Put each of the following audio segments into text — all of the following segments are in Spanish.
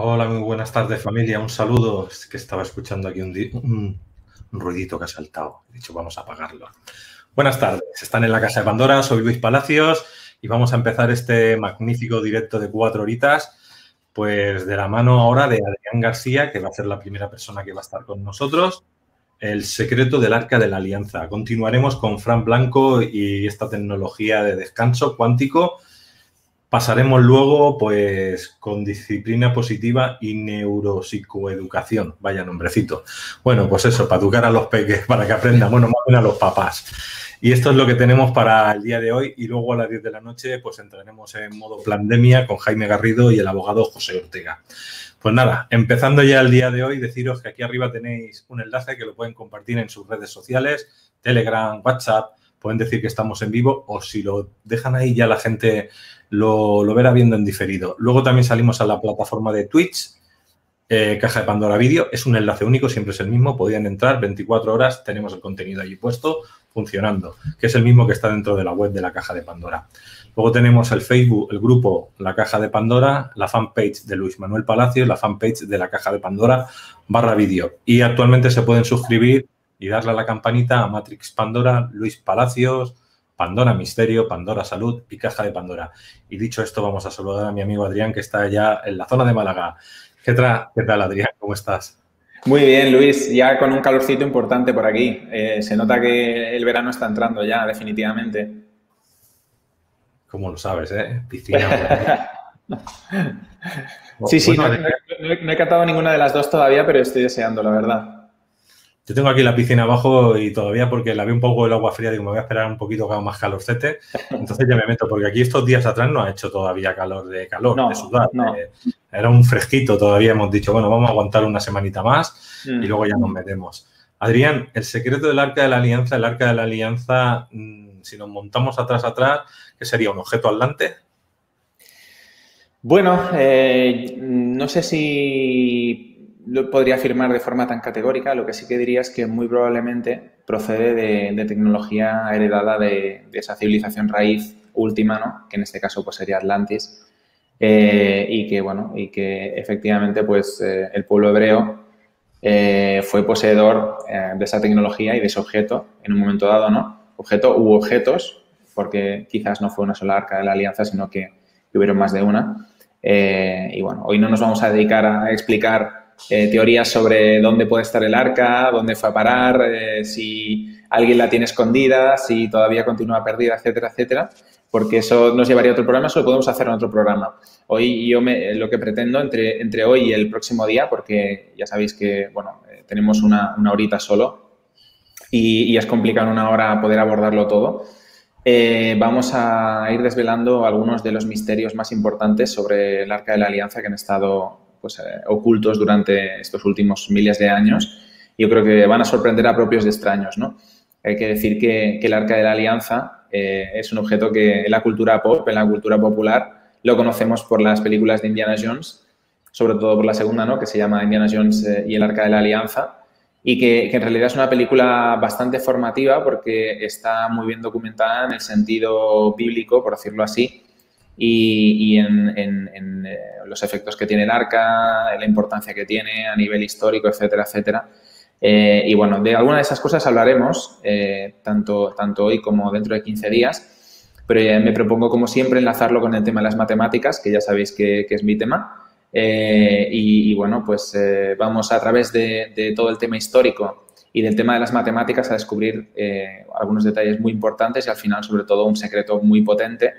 Hola, muy buenas tardes familia, un saludo. Es que estaba escuchando aquí un ruidito que ha saltado. He dicho, vamos a apagarlo. Buenas tardes, están en la Casa de Pandora, soy Luis Palacios y vamos a empezar este magnífico directo de 4 horitas, pues de la mano ahora de Adrián García, que va a ser la primera persona que va a estar con nosotros. El secreto del Arca de la Alianza. Continuaremos con Fran Blanco y esta tecnología de descanso cuántico. Pasaremos luego, pues, con disciplina positiva y neuropsicoeducación. Vaya nombrecito. Bueno, pues eso, para educar a los peques, para que aprendan, bueno, más bien a los papás. Y esto es lo que tenemos para el día de hoy. Y luego a las 10 de la noche, pues entraremos en modo pandemia con Jaime Garrido y el abogado José Ortega. Pues nada, empezando ya el día de hoy, deciros que aquí arriba tenéis un enlace que lo pueden compartir en sus redes sociales, Telegram, WhatsApp. Pueden decir que estamos en vivo o si lo dejan ahí ya la gente lo verá viendo en diferido. Luego también salimos a la plataforma de Twitch, Caja de Pandora Vídeo. Es un enlace único, siempre es el mismo. Podían entrar 24 horas, tenemos el contenido allí puesto, funcionando, que es el mismo que está dentro de la web de la Caja de Pandora. Luego tenemos el Facebook, el grupo La Caja de Pandora, la fanpage de Luis Manuel Palacios, la fanpage de la Caja de Pandora /vídeo. Y actualmente se pueden suscribir y darle a la campanita a Matrix Pandora, Luis Palacios, Pandora Misterio, Pandora Salud y Caja de Pandora. Y dicho esto, vamos a saludar a mi amigo Adrián, que está ya en la zona de Málaga. ¿Qué tal, Adrián? ¿Cómo estás? Muy bien, Luis, ya con un calorcito importante por aquí. Se nota que el verano está entrando ya, definitivamente. ¿Cómo lo sabes, Piscina. Sí, Bueno, no he catado ninguna de las dos todavía, pero estoy deseando, la verdad. yo tengo aquí la piscina abajo y todavía porque la vi un poco el agua fría, digo, me voy a esperar un poquito que haga más calorcete. Entonces ya me meto, porque aquí estos días atrás no ha hecho todavía calor, de sudar. No. Era un fresquito todavía, hemos dicho, bueno, vamos a aguantar una semanita más y luego ya nos metemos. Adrián, el secreto del Arca de la Alianza, si nos montamos atrás, ¿qué sería? ¿Un objeto atlante? Bueno, no sé si lo podría afirmar de forma tan categórica. Lo que sí que diría es que muy probablemente procede de tecnología heredada de esa civilización raíz última, ¿no? Que en este caso pues sería Atlantis. Y que efectivamente pues el pueblo hebreo fue poseedor de esa tecnología y de ese objeto en un momento dado, ¿no? Objeto u objetos, porque quizás no fue una sola arca de la alianza, sino que hubieron más de una. Y bueno, hoy no nos vamos a dedicar a explicar teorías sobre dónde puede estar el arca, dónde fue a parar, si alguien la tiene escondida, si todavía continúa perdida, etcétera, etcétera, porque eso nos llevaría a otro programa, eso lo podemos hacer en otro programa. Hoy lo que pretendo entre hoy y el próximo día, porque ya sabéis que, bueno, tenemos una horita solo y es complicado en una hora poder abordarlo todo. Vamos a ir desvelando algunos de los misterios más importantes sobre el Arca de la Alianza que han estado pues, ocultos durante estos últimos miles de años. Yo creo que van a sorprender a propios de extraños, ¿no? Hay que decir que el Arca de la Alianza es un objeto que en la cultura pop, en la cultura popular, lo conocemos por las películas de Indiana Jones, sobre todo por la segunda, ¿no? Que se llama Indiana Jones y el Arca de la Alianza, y que en realidad es una película bastante formativa porque está muy bien documentada en el sentido bíblico, por decirlo así, y en los efectos que tiene el arca, la importancia que tiene a nivel histórico, etcétera, etcétera. Y bueno, de alguna de esas cosas hablaremos, tanto hoy como dentro de 15 días, pero me propongo, como siempre, enlazarlo con el tema de las matemáticas, que ya sabéis que es mi tema. Y bueno, pues vamos a través de todo el tema histórico y del tema de las matemáticas a descubrir algunos detalles muy importantes y al final, sobre todo, un secreto muy potente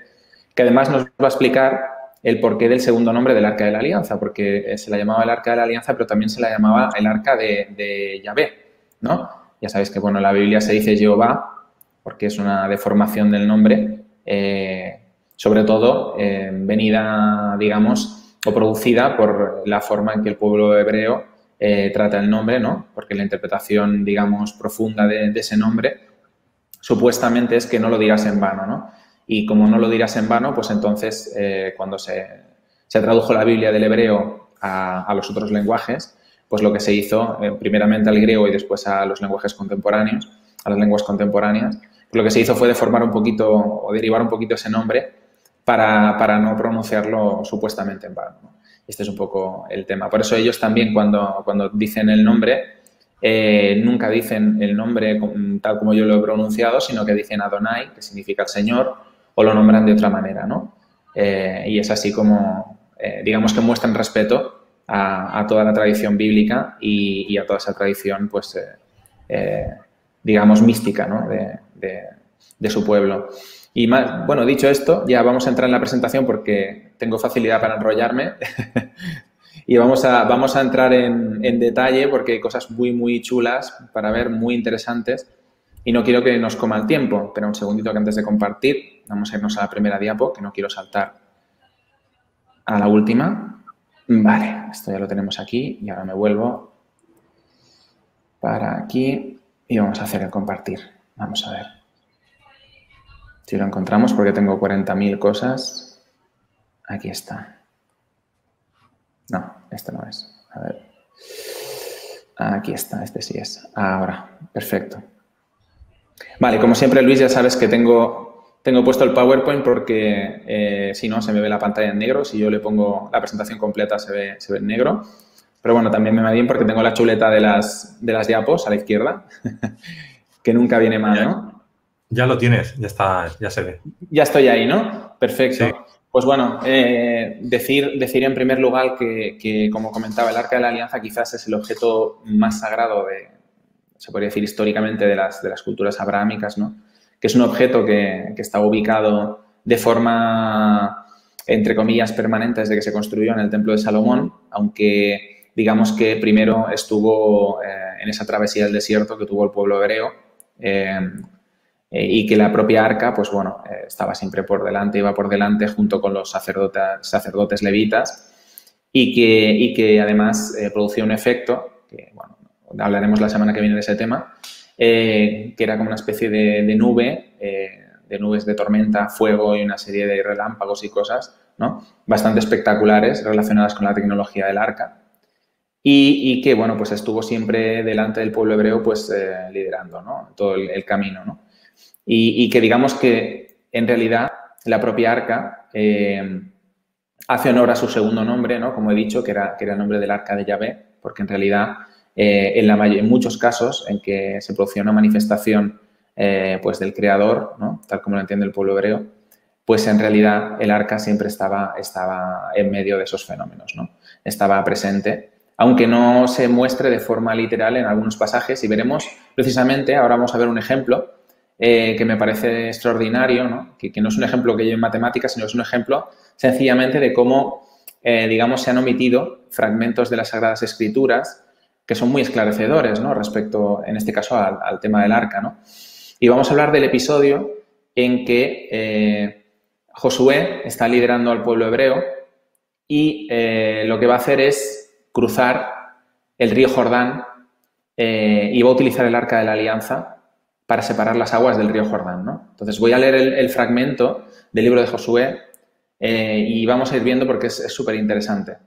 que además nos va a explicar el porqué del segundo nombre del Arca de la Alianza, porque se la llamaba el Arca de la Alianza, pero también se la llamaba el Arca de Yahvé, ¿no? Ya sabéis que, bueno, en la Biblia se dice Jehová, porque es una deformación del nombre, sobre todo venida, digamos, o producida por la forma en que el pueblo hebreo trata el nombre, ¿no? Porque la interpretación, digamos, profunda de ese nombre supuestamente es que no lo dirás en vano, ¿no? Y como no lo dirás en vano, pues entonces cuando se tradujo la Biblia del hebreo a los otros lenguajes, pues lo que se hizo, primeramente al griego y después a los lenguajes contemporáneos, a las lenguas contemporáneas, lo que se hizo fue deformar un poquito o derivar un poquito ese nombre para no pronunciarlo supuestamente en vano, ¿no? Este es un poco el tema. Por eso ellos también cuando dicen el nombre, nunca dicen el nombre tal como yo lo he pronunciado, sino que dicen Adonai, que significa el Señor, o lo nombran de otra manera, ¿no? Y es así como, digamos que muestran respeto a toda la tradición bíblica y a toda esa tradición, pues, digamos, mística, ¿no? de su pueblo. Y más, bueno, dicho esto, ya vamos a entrar en la presentación porque tengo facilidad para enrollarme y vamos a entrar en detalle porque hay cosas muy, muy chulas para ver, muy interesantes y no quiero que nos coma el tiempo. Espera un segundito que antes de compartir, vamos a irnos a la primera diapo, que no quiero saltar a la última. Vale, esto ya lo tenemos aquí y ahora me vuelvo para aquí y vamos a hacer el compartir. Vamos a ver si lo encontramos porque tengo 40.000 cosas. Aquí está. No, este no es. A ver. Aquí está, este sí es. Ahora, perfecto. Vale, como siempre, Luis, ya sabes que tengo puesto el PowerPoint porque si no, se me ve la pantalla en negro. Si yo le pongo la presentación completa, se ve en negro. Pero bueno, también me va bien porque tengo la chuleta de las diapos a la izquierda, que nunca viene mal, ¿no? Ya lo tienes, ya está, ya se ve. Ya estoy ahí, ¿no? Perfecto. Sí. Pues bueno, decir en primer lugar que, como comentaba, el Arca de la Alianza quizás es el objeto más sagrado se podría decir históricamente, de las culturas abrahámicas, ¿no? Que es un objeto que está ubicado de forma, entre comillas, permanente desde que se construyó en el Templo de Salomón, aunque digamos que primero estuvo en esa travesía del desierto que tuvo el pueblo hebreo, y que la propia arca, pues bueno, estaba siempre por delante, iba por delante junto con los sacerdotes levitas y que además producía un efecto, que bueno, hablaremos la semana que viene de ese tema, que era como una especie de nube, de nubes de tormenta, fuego y una serie de relámpagos y cosas, ¿no? Bastante espectaculares relacionadas con la tecnología del arca. Y que, bueno, pues estuvo siempre delante del pueblo hebreo, pues liderando, ¿no? Todo el camino, ¿no? Y que digamos que en realidad la propia arca hace honor a su segundo nombre, ¿no? Como he dicho, que era el nombre del arca de Yahvé, porque en realidad en muchos casos en que se producía una manifestación pues del creador, ¿no? Tal como lo entiende el pueblo hebreo, pues en realidad el arca siempre estaba en medio de esos fenómenos, ¿no? Estaba presente, aunque no se muestre de forma literal en algunos pasajes, y veremos precisamente, ahora vamos a ver un ejemplo que me parece extraordinario, ¿no? Que no es un ejemplo que lleve en matemáticas, sino es un ejemplo sencillamente de cómo, digamos, se han omitido fragmentos de las Sagradas Escrituras que son muy esclarecedores, ¿no? Respecto, en este caso, al tema del arca, ¿no? Y vamos a hablar del episodio en que Josué está liderando al pueblo hebreo y lo que va a hacer es cruzar el río Jordán y va a utilizar el arca de la alianza para separar las aguas del río Jordán, ¿no? Entonces voy a leer el fragmento del libro de Josué y vamos a ir viendo porque es súper interesante.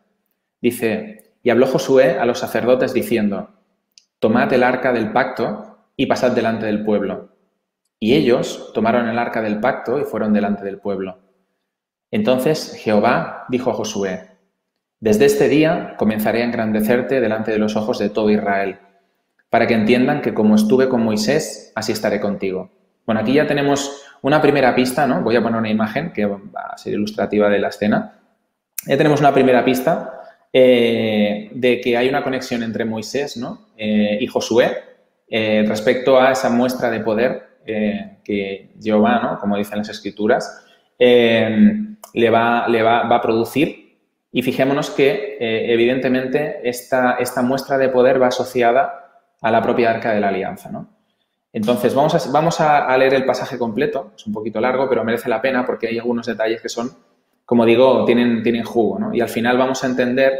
Dice: y habló Josué a los sacerdotes diciendo: tomad el arca del pacto y pasad delante del pueblo. Y ellos tomaron el arca del pacto y fueron delante del pueblo. Entonces Jehová dijo a Josué: desde este día comenzaré a engrandecerte delante de los ojos de todo Israel, para que entiendan que como estuve con Moisés, así estaré contigo. Bueno, aquí ya tenemos una primera pista, ¿no? Voy a poner una imagen que va a ser ilustrativa de la escena. Ya tenemos una primera pista de que hay una conexión entre Moisés, ¿no? Y Josué respecto a esa muestra de poder que Jehová, ¿no? Como dicen las Escrituras, le va a producir. Y fijémonos que, evidentemente, esta muestra de poder va asociada a la propia arca de la alianza, ¿no? Entonces, vamos a leer el pasaje completo. Es un poquito largo, pero merece la pena porque hay algunos detalles que son, como digo, tienen jugo, ¿no? Y al final vamos a entender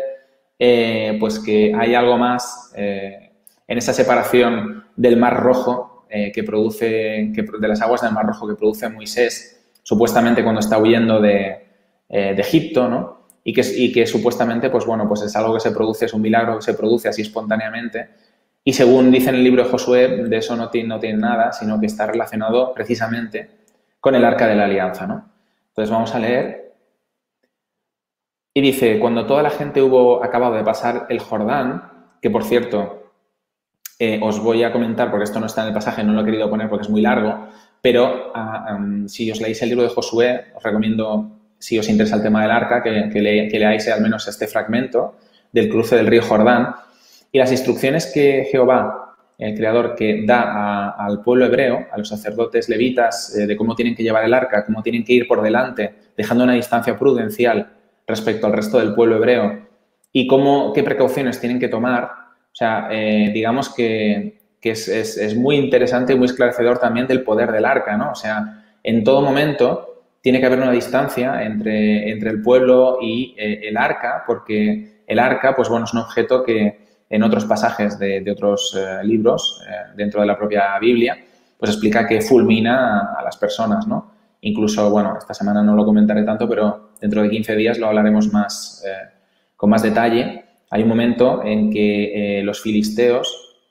pues que hay algo más en esa separación del Mar Rojo de las aguas del Mar Rojo que produce Moisés, supuestamente cuando está huyendo de Egipto, ¿no? Y que supuestamente, pues bueno, pues es algo que se produce, es un milagro que se produce así espontáneamente. Y según dice en el libro de Josué, de eso no tiene nada, sino que está relacionado precisamente con el arca de la alianza, ¿no? Entonces vamos a leer. Y dice, cuando toda la gente hubo acabado de pasar el Jordán, que por cierto, os voy a comentar, porque esto no está en el pasaje, no lo he querido poner porque es muy largo, pero si os leéis el libro de Josué, os recomiendo, si os interesa el tema del arca, que leáis al menos este fragmento del cruce del río Jordán. Y las instrucciones que Jehová, el Creador, que da al pueblo hebreo, a los sacerdotes levitas, de cómo tienen que llevar el arca, cómo tienen que ir por delante, dejando una distancia prudencial respecto al resto del pueblo hebreo y qué precauciones tienen que tomar. O sea, digamos que es muy interesante y muy esclarecedor también del poder del arca, ¿no? O sea, en todo momento tiene que haber una distancia entre el pueblo y el arca, porque el arca, pues bueno, es un objeto que en otros pasajes de otros libros, dentro de la propia Biblia, pues explica que fulmina a las personas, ¿no? Incluso, bueno, esta semana no lo comentaré tanto, pero dentro de 15 días lo hablaremos con más detalle. Hay un momento en que los filisteos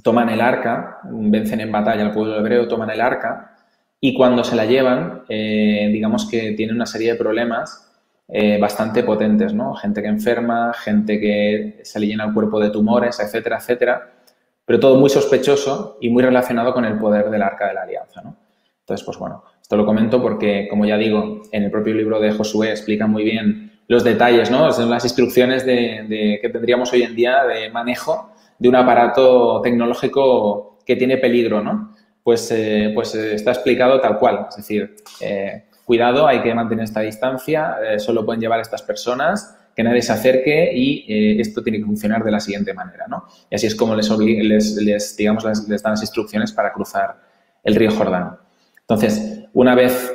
toman el arca, vencen en batalla al pueblo hebreo, toman el arca y cuando se la llevan, digamos que tienen una serie de problemas bastante potentes, ¿no? Gente que enferma, gente que se le llena el cuerpo de tumores, etcétera, etcétera, pero todo muy sospechoso y muy relacionado con el poder del Arca de la Alianza, ¿no? Entonces, pues bueno, esto lo comento porque, como ya digo, en el propio libro de Josué explica muy bien los detalles, ¿no? Son las instrucciones que tendríamos hoy en día de manejo de un aparato tecnológico que tiene peligro, ¿no? Pues está explicado tal cual, es decir, cuidado, hay que mantener esta distancia, solo pueden llevar estas personas, que nadie se acerque y esto tiene que funcionar de la siguiente manera, ¿no? Y así es como les dan las instrucciones para cruzar el río Jordán. Entonces, una vez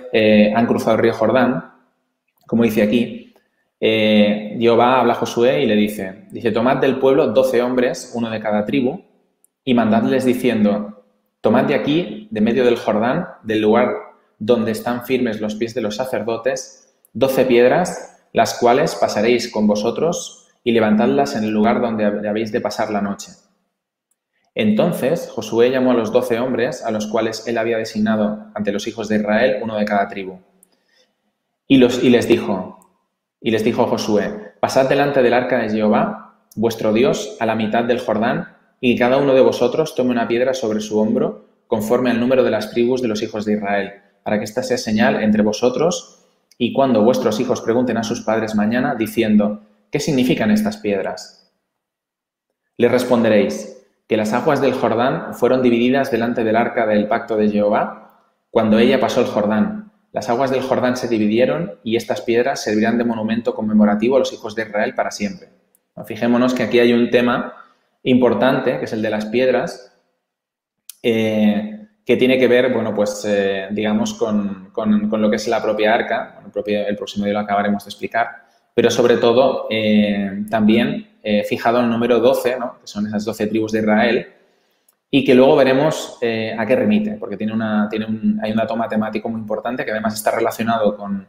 han cruzado el río Jordán, como dice aquí, Jehová habla a Josué y le dice, tomad del pueblo 12 hombres, uno de cada tribu, y mandadles diciendo, tomad de aquí, de medio del Jordán, del lugar donde están firmes los pies de los sacerdotes, 12 piedras, las cuales pasaréis con vosotros y levantadlas en el lugar donde habéis de pasar la noche. Entonces Josué llamó a los 12 hombres, a los cuales él había designado ante los hijos de Israel, uno de cada tribu. Y les dijo Josué, pasad delante del arca de Jehová, vuestro Dios, a la mitad del Jordán, y cada uno de vosotros tome una piedra sobre su hombro, conforme al número de las tribus de los hijos de Israel, para que esta sea señal entre vosotros, y cuando vuestros hijos pregunten a sus padres mañana, diciendo, ¿qué significan estas piedras? Les responderéis, que las aguas del Jordán fueron divididas delante del arca del pacto de Jehová, cuando ella pasó el Jordán. Las aguas del Jordán se dividieron y estas piedras servirán de monumento conmemorativo a los hijos de Israel para siempre. Fijémonos que aquí hay un tema importante, que es el de las piedras, que tiene que ver, bueno, pues digamos con lo que es la propia arca. Bueno, el próximo día lo acabaremos de explicar, pero sobre todo también fijado en el número 12, ¿no? Que son esas 12 tribus de Israel, y que luego veremos a qué remite, porque hay un dato matemático muy importante que además está relacionado con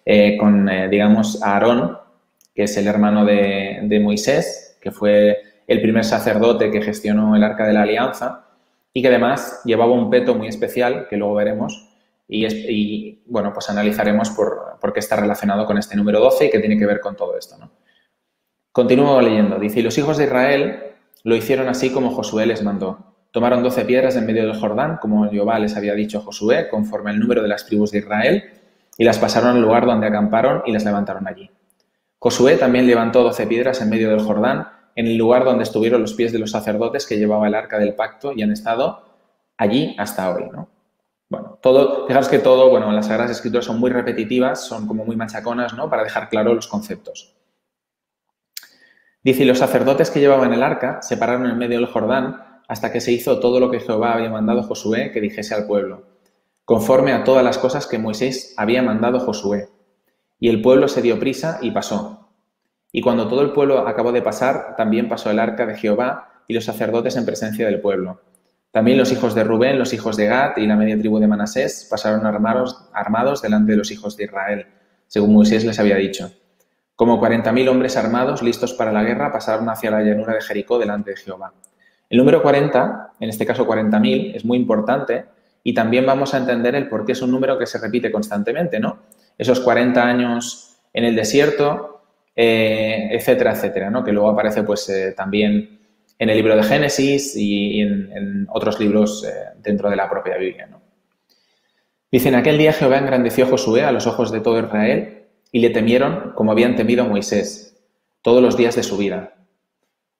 digamos, Aarón, que es el hermano de Moisés, que fue el primer sacerdote que gestionó el Arca de la Alianza y que además llevaba un peto muy especial, que luego veremos, y bueno, pues analizaremos por qué está relacionado con este número 12 y qué tiene que ver con todo esto, ¿no? Continúo leyendo. Dice, y los hijos de Israel lo hicieron así como Josué les mandó. Tomaron 12 piedras en medio del Jordán, como Jehová les había dicho a Josué, conforme al número de las tribus de Israel, y las pasaron al lugar donde acamparon y las levantaron allí. Josué también levantó 12 piedras en medio del Jordán, en el lugar donde estuvieron los pies de los sacerdotes que llevaba el arca del pacto y han estado allí hasta hoy, ¿no? Bueno, fijaros que bueno, las Sagradas Escrituras son muy repetitivas, son como muy machaconas, ¿no? Para dejar claro los conceptos. Dice, y los sacerdotes que llevaban el arca se pararon en medio del Jordán hasta que se hizo todo lo que Jehová había mandado a Josué que dijese al pueblo, conforme a todas las cosas que Moisés había mandado a Josué. Y el pueblo se dio prisa y pasó. Y cuando todo el pueblo acabó de pasar, también pasó el arca de Jehová y los sacerdotes en presencia del pueblo. También los hijos de Rubén, los hijos de Gad y la media tribu de Manasés pasaron armados delante de los hijos de Israel, según Moisés les había dicho. Como 40.000 hombres armados, listos para la guerra, pasaron hacia la llanura de Jericó delante de Jehová. El número 40, en este caso 40.000, es muy importante y también vamos a entender el por qué es un número que se repite constantemente, ¿no? Esos 40 años en el desierto, etcétera, etcétera, ¿no? Que luego aparece pues también en el libro de Génesis y en otros libros dentro de la propia Biblia, ¿no? Dice, en aquel día Jehová engrandeció a Josué a los ojos de todo Israel y le temieron como habían temido a Moisés todos los días de su vida.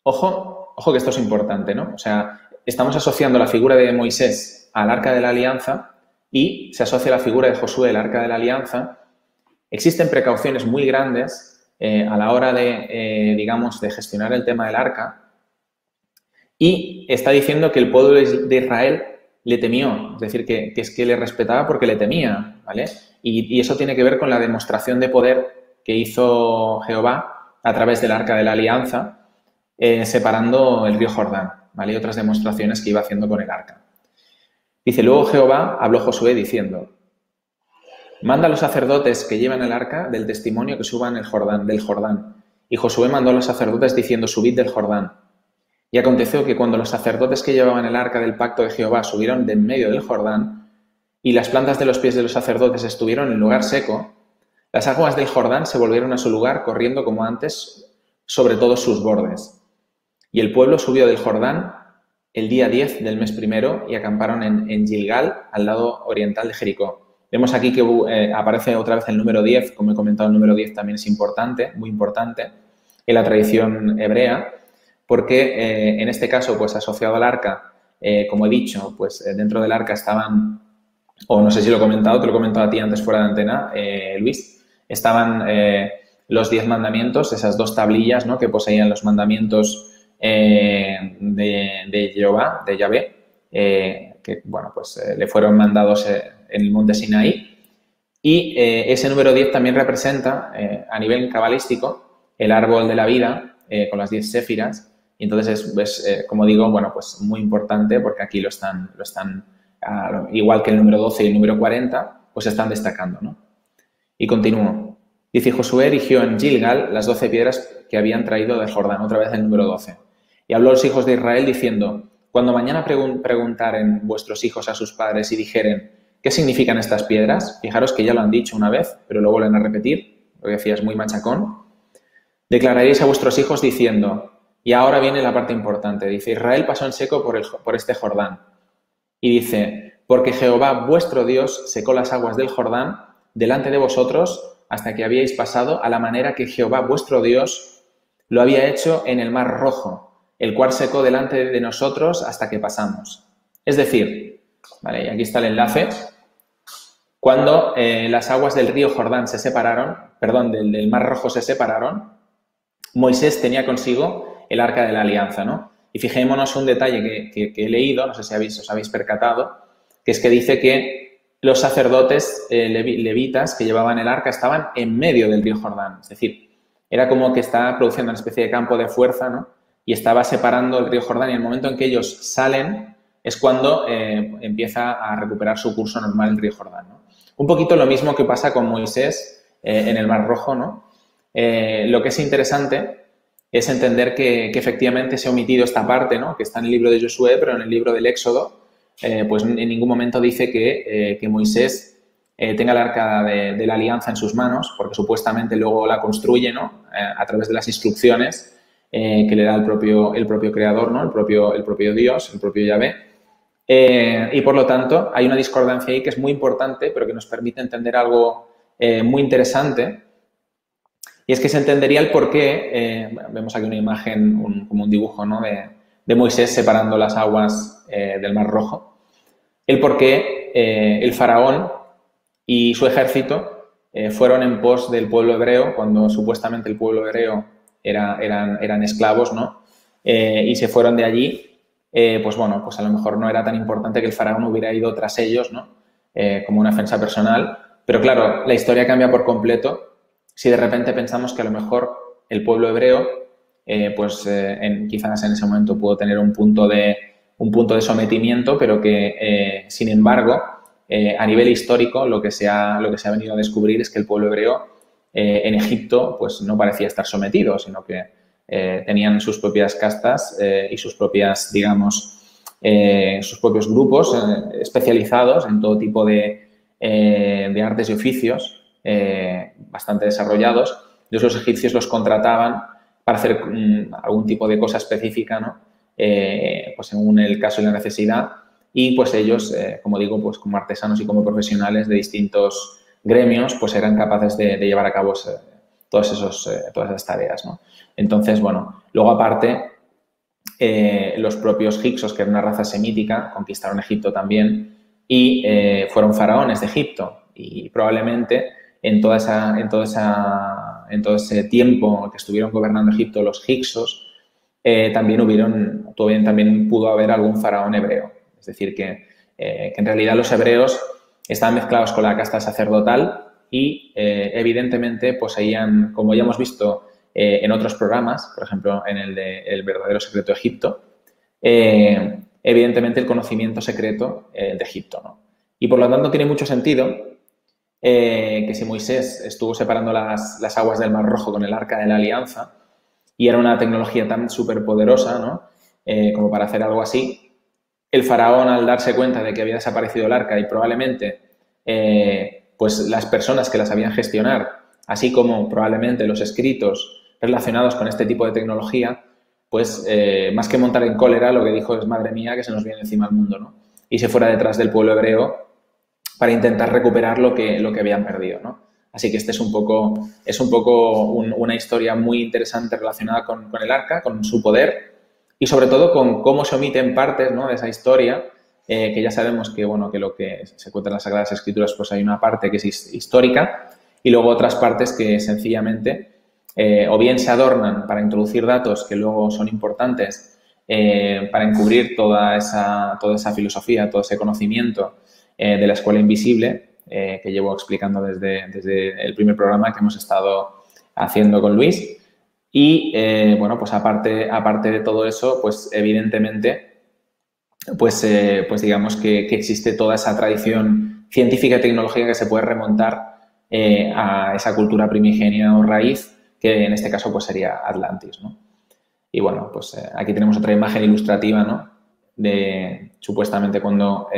Ojo que esto es importante, ¿no? O sea, estamos asociando la figura de Moisés al Arca de la Alianza y se asocia la figura de Josué al Arca de la Alianza. Existen precauciones muy grandes a la hora de, digamos, de gestionar el tema del Arca y está diciendo que el pueblo de Israel le temió, es decir, que es que le respetaba porque le temía, ¿vale? Y eso tiene que ver con la demostración de poder que hizo Jehová a través del Arca de la Alianza, separando el río Jordán, ¿vale? Y otras demostraciones que iba haciendo con el arca. Dice, luego Jehová habló a Josué diciendo, manda a los sacerdotes que llevan el arca del testimonio que suban del Jordán. Y Josué mandó a los sacerdotes diciendo, subid del Jordán. Y aconteció que cuando los sacerdotes que llevaban el arca del pacto de Jehová subieron de en medio del Jordán y las plantas de los pies de los sacerdotes estuvieron en lugar seco, las aguas del Jordán se volvieron a su lugar corriendo como antes sobre todos sus bordes. Y el pueblo subió del Jordán el día 10 del mes primero y acamparon en Gilgal, al lado oriental de Jericó. Vemos aquí que aparece otra vez el número 10, como he comentado, el número 10 también es importante, muy importante, en la tradición hebrea, porque en este caso, pues asociado al arca, como he dicho, pues dentro del arca estaban, o no sé si lo he comentado, te lo he comentado a ti antes fuera de antena, Luis, estaban los 10 mandamientos, esas 2 tablillas, ¿no?, que poseían los mandamientos de Jehová, de Yahvé, que, bueno, pues le fueron mandados en el monte Sinaí. Y ese número 10 también representa, a nivel cabalístico, el árbol de la vida, con las 10 séfiras. Y entonces es como digo, bueno, pues muy importante porque aquí lo están igual que el número 12 y el número 40, pues están destacando, ¿no? Y continúo. Dice, Josué erigió en Gilgal las 12 piedras que habían traído del Jordán, otra vez el número 12. Y habló a los hijos de Israel diciendo, cuando mañana preguntaren vuestros hijos a sus padres y dijeren, ¿qué significan estas piedras? Fijaros que ya lo han dicho una vez, pero lo vuelven a repetir, lo que decía es muy machacón. Declararéis a vuestros hijos diciendo, y ahora viene la parte importante, dice, Israel pasó en seco por este Jordán. Y dice, porque Jehová vuestro Dios secó las aguas del Jordán delante de vosotros hasta que habíais pasado a la manera que Jehová vuestro Dios lo había hecho en el Mar Rojo, el cual secó delante de nosotros hasta que pasamos. Es decir, vale, y aquí está el enlace, cuando las aguas del río Jordán se separaron, perdón, del Mar Rojo se separaron, Moisés tenía consigo el Arca de la Alianza, ¿no? Y fijémonos un detalle que he leído, no sé si os habéis percatado, que es que dice que los sacerdotes levitas que llevaban el arca estaban en medio del río Jordán. Es decir, era como que estaba produciendo una especie de campo de fuerza, ¿no? Y estaba separando el río Jordán y en el momento en que ellos salen es cuando empieza a recuperar su curso normal el río Jordán, ¿no? Un poquito lo mismo que pasa con Moisés en el Mar Rojo, ¿no? Lo que es interesante es entender que efectivamente se ha omitido esta parte, ¿no?, que está en el libro de Josué, pero en el libro del Éxodo, pues en ningún momento dice que Moisés tenga el arca de la alianza en sus manos, porque supuestamente luego la construye, ¿no?, a través de las instrucciones que le da el propio creador, ¿no?, el propio Dios, el propio Yahvé. Y por lo tanto hay una discordancia ahí que es muy importante, pero que nos permite entender algo muy interesante. Y es que se entendería el por qué, vemos aquí una imagen, como un dibujo, ¿no?, de Moisés separando las aguas del Mar Rojo, el por qué el faraón y su ejército fueron en pos del pueblo hebreo, cuando supuestamente el pueblo hebreo eran esclavos, ¿no? Y se fueron de allí, pues bueno, pues a lo mejor no era tan importante que el faraón hubiera ido tras ellos, ¿no?, como una defensa personal, pero claro, la historia cambia por completo si de repente pensamos que a lo mejor el pueblo hebreo, quizás en ese momento pudo tener un punto de sometimiento, pero que, sin embargo, a nivel histórico, lo que se ha venido a descubrir es que el pueblo hebreo en Egipto pues no parecía estar sometido, sino que tenían sus propias castas y sus propias, digamos, sus propios grupos especializados en todo tipo de artes y oficios bastante desarrollados. Entonces, los egipcios los contrataban para hacer algún tipo de cosa específica, ¿no? Pues según el caso y la necesidad. Y pues ellos, como digo, pues como artesanos y como profesionales de distintos gremios, pues eran capaces de llevar a cabo todas esas tareas, ¿no? Entonces, bueno, luego aparte, los propios hicsos, que era una raza semítica, conquistaron Egipto también y fueron faraones de Egipto. Y probablemente en todo ese tiempo que estuvieron gobernando Egipto los hicsos, también pudo haber algún faraón hebreo. Es decir, que en realidad los hebreos estaban mezclados con la casta sacerdotal y evidentemente poseían, como ya hemos visto en otros programas, por ejemplo en el de El verdadero secreto de Egipto, evidentemente el conocimiento secreto de Egipto, ¿no? Y por lo tanto tiene mucho sentido que si Moisés estuvo separando las aguas del Mar Rojo con el Arca de la Alianza y era una tecnología tan súper poderosa, ¿no? Como para hacer algo así, el faraón, al darse cuenta de que había desaparecido el arca y probablemente pues las personas que la sabían gestionar, así como probablemente los escritos relacionados con este tipo de tecnología, pues más que montar en cólera, lo que dijo es: madre mía, que se nos viene encima el mundo, ¿no? Y se fuera detrás del pueblo hebreo para intentar recuperar lo que habían perdido, ¿no? Así que este es un poco una historia muy interesante relacionada con el arca, con su poder y sobre todo con cómo se omiten partes, ¿no?, de esa historia, que ya sabemos que, bueno, que lo que se cuenta en las Sagradas Escrituras, pues hay una parte que es histórica y luego otras partes que sencillamente o bien se adornan para introducir datos que luego son importantes para encubrir toda esa filosofía, todo ese conocimiento de la escuela invisible que llevo explicando desde el primer programa que hemos estado haciendo con Luis. Y, bueno, pues aparte de todo eso, pues evidentemente, pues digamos que existe toda esa tradición científica y tecnológica que se puede remontar a esa cultura primigenia o raíz, que en este caso pues sería Atlantis, ¿no? Y bueno, pues aquí tenemos otra imagen ilustrativa, ¿no?, de supuestamente cuando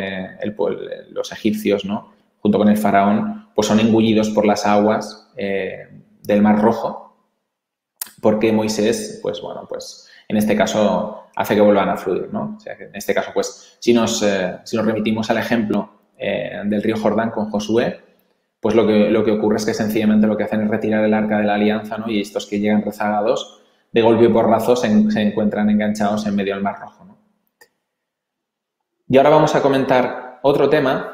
los egipcios, ¿no?, junto con el faraón, pues son engullidos por las aguas del Mar Rojo, porque Moisés, pues bueno, pues en este caso hace que vuelvan a fluir, ¿no? O sea, que en este caso, pues si nos remitimos al ejemplo del río Jordán con Josué, pues lo que ocurre es que sencillamente lo que hacen es retirar el Arca de la Alianza, ¿no? Y estos que llegan rezagados, de golpe y porrazo se encuentran enganchados en medio del Mar Rojo, ¿no? Y ahora vamos a comentar otro tema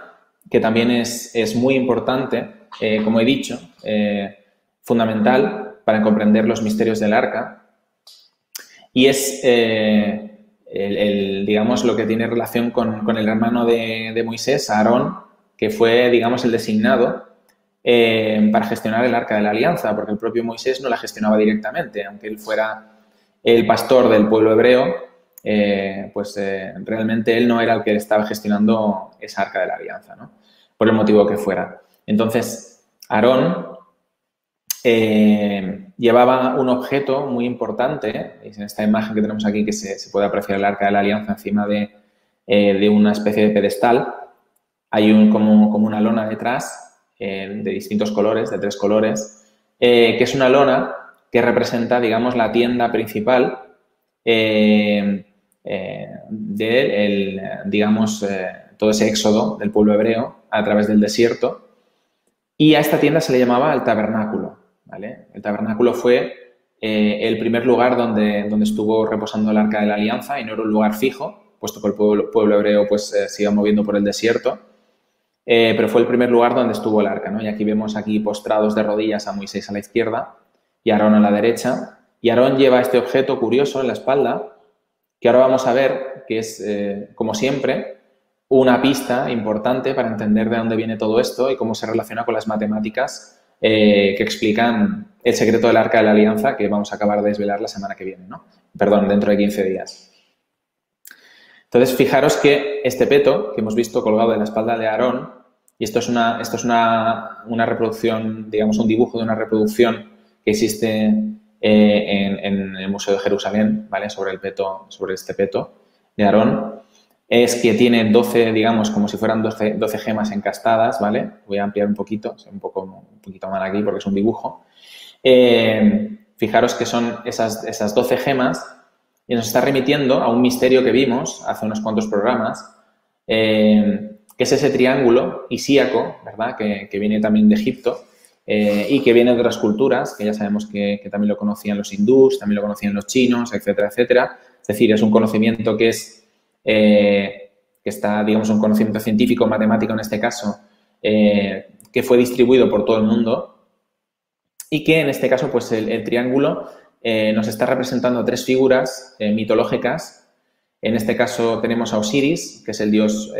que también es muy importante, como he dicho, fundamental para comprender los misterios del arca, y es digamos, lo que tiene relación con el hermano de Moisés, Aarón, que fue, digamos, el designado para gestionar el Arca de la Alianza, porque el propio Moisés no la gestionaba directamente, aunque él fuera el pastor del pueblo hebreo, realmente él no era el que estaba gestionando esa Arca de la Alianza, ¿no?, por el motivo que fuera. Entonces, Aarón llevaba un objeto muy importante, en esta imagen que tenemos aquí que se puede apreciar el Arca de la Alianza encima de una especie de pedestal. Hay como una lona detrás de distintos colores, de 3 colores, que es una lona que representa, digamos, la tienda principal digamos, todo ese éxodo del pueblo hebreo a través del desierto, y a esta tienda se le llamaba el tabernáculo, ¿vale? El tabernáculo fue el primer lugar donde estuvo reposando el Arca de la Alianza, y no era un lugar fijo, puesto que el pueblo hebreo pues, se iba moviendo por el desierto, pero fue el primer lugar donde estuvo el Arca, ¿no? Y aquí vemos postrados de rodillas a Moisés a la izquierda y a Aarón a la derecha, y Aarón lleva este objeto curioso en la espalda, que ahora vamos a ver que es, como siempre, una pista importante para entender de dónde viene todo esto y cómo se relaciona con las matemáticas que explican el secreto del Arca de la Alianza, que vamos a acabar de desvelar la semana que viene, ¿no? Perdón, dentro de 15 días. Entonces, fijaros que este peto que hemos visto colgado de la espalda de Aarón, y esto es una reproducción, digamos, un dibujo de una reproducción que existe en el Museo de Jerusalén, ¿vale?, sobre este peto de Aarón. es que tiene 12, digamos, como si fueran 12 gemas encastadas, ¿vale? Voy a ampliar un poquito, un poquito mal aquí porque es un dibujo. Fijaros que son esas 12 gemas y nos está remitiendo a un misterio que vimos hace unos cuantos programas, que es ese triángulo isíaco, ¿verdad? Que viene también de Egipto y que viene de otras culturas, que ya sabemos que también lo conocían los hindús, también lo conocían los chinos, etcétera, etcétera. Es decir, es un conocimiento que está, digamos, un conocimiento científico, matemático en este caso, que fue distribuido por todo el mundo y que en este caso, pues el triángulo nos está representando 3 figuras mitológicas. En este caso tenemos a Osiris, que es el dios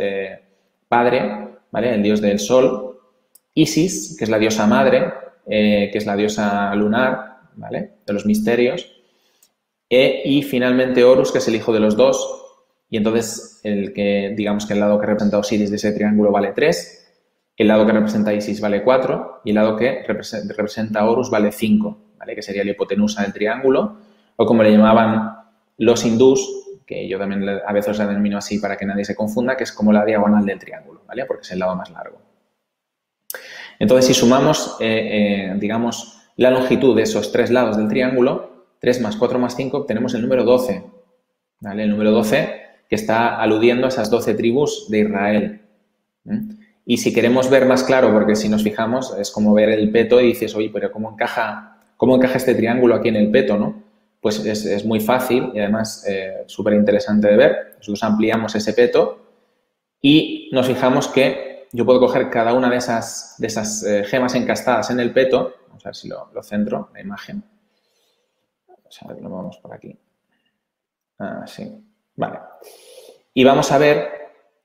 padre, ¿vale? El dios del sol. Isis, que es la diosa madre, que es la diosa lunar, ¿vale? De los misterios. Y finalmente Horus, que es el hijo de los dos. Y entonces, digamos que el lado que representa a Osiris de ese triángulo vale 3, el lado que representa a Isis vale 4 y el lado que representa a Horus vale 5, ¿vale? Que sería la hipotenusa del triángulo, o como le llamaban los hindús, que yo también a veces la denomino así para que nadie se confunda, que es como la diagonal del triángulo, ¿vale? Porque es el lado más largo. Entonces, si sumamos, digamos, la longitud de esos 3 lados del triángulo, 3 más 4 más 5, obtenemos el número 12, ¿vale? El número 12 que está aludiendo a esas 12 tribus de Israel. Y si queremos ver más claro, porque si nos fijamos, es como ver el peto y dices, oye, pero ¿cómo encaja este triángulo aquí en el peto, no? Pues es muy fácil y además súper interesante de ver. Nosotros ampliamos ese peto y nos fijamos que yo puedo coger cada una de esas gemas encastadas en el peto. Vamos a ver si lo centro, la imagen. Vamos a ver, lo vamos por aquí. Sí. Vale. Y vamos a ver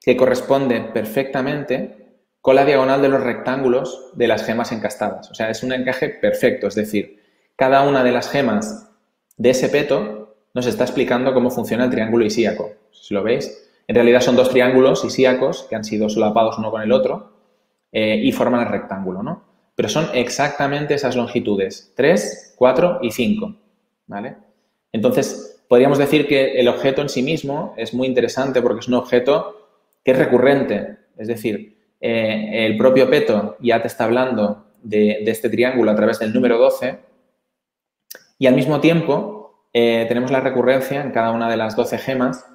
que corresponde perfectamente con la diagonal de los rectángulos de las gemas encastadas. O sea, es un encaje perfecto. Es decir, cada una de las gemas de ese peto nos está explicando cómo funciona el triángulo isíaco. Si lo veis, en realidad son 2 triángulos isíacos que han sido solapados uno con el otro y forman el rectángulo, ¿no? Pero son exactamente esas longitudes, 3, 4 y 5, ¿vale? Entonces, podríamos decir que el objeto en sí mismo es muy interesante porque es un objeto que es recurrente. Es decir, el propio peto ya te está hablando de este triángulo a través del número 12 y al mismo tiempo tenemos la recurrencia en cada una de las 12 gemas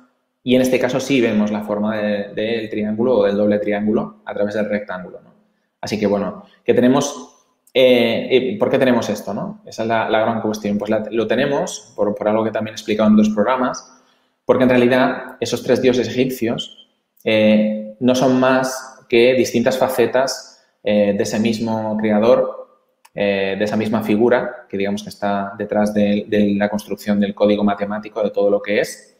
y en este caso sí vemos la forma del triángulo o del doble triángulo a través del rectángulo, ¿no? Así que, bueno, que tenemos... ¿por qué tenemos esto, no? Esa es la gran cuestión. Pues lo tenemos, por algo que también he explicado en 2 programas, porque en realidad esos 3 dioses egipcios no son más que distintas facetas de ese mismo creador, de esa misma figura que digamos que está detrás de la construcción del código matemático de todo lo que es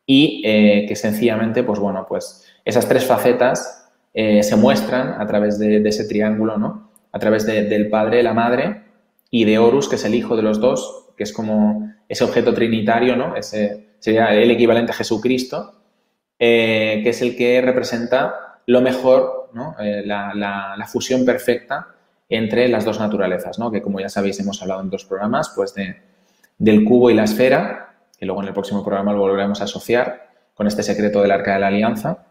y que sencillamente, pues bueno, pues esas 3 facetas se muestran a través de ese triángulo, ¿no? A través del padre, la madre y de Horus, que es el hijo de los dos, que es como ese objeto trinitario, ¿no? Ese sería el equivalente a Jesucristo, que es el que representa lo mejor, ¿no? La fusión perfecta entre las 2 naturalezas, ¿no? Que como ya sabéis hemos hablado en 2 programas, pues del cubo y la esfera, que luego en el próximo programa lo volveremos a asociar con este secreto del Arca de la Alianza.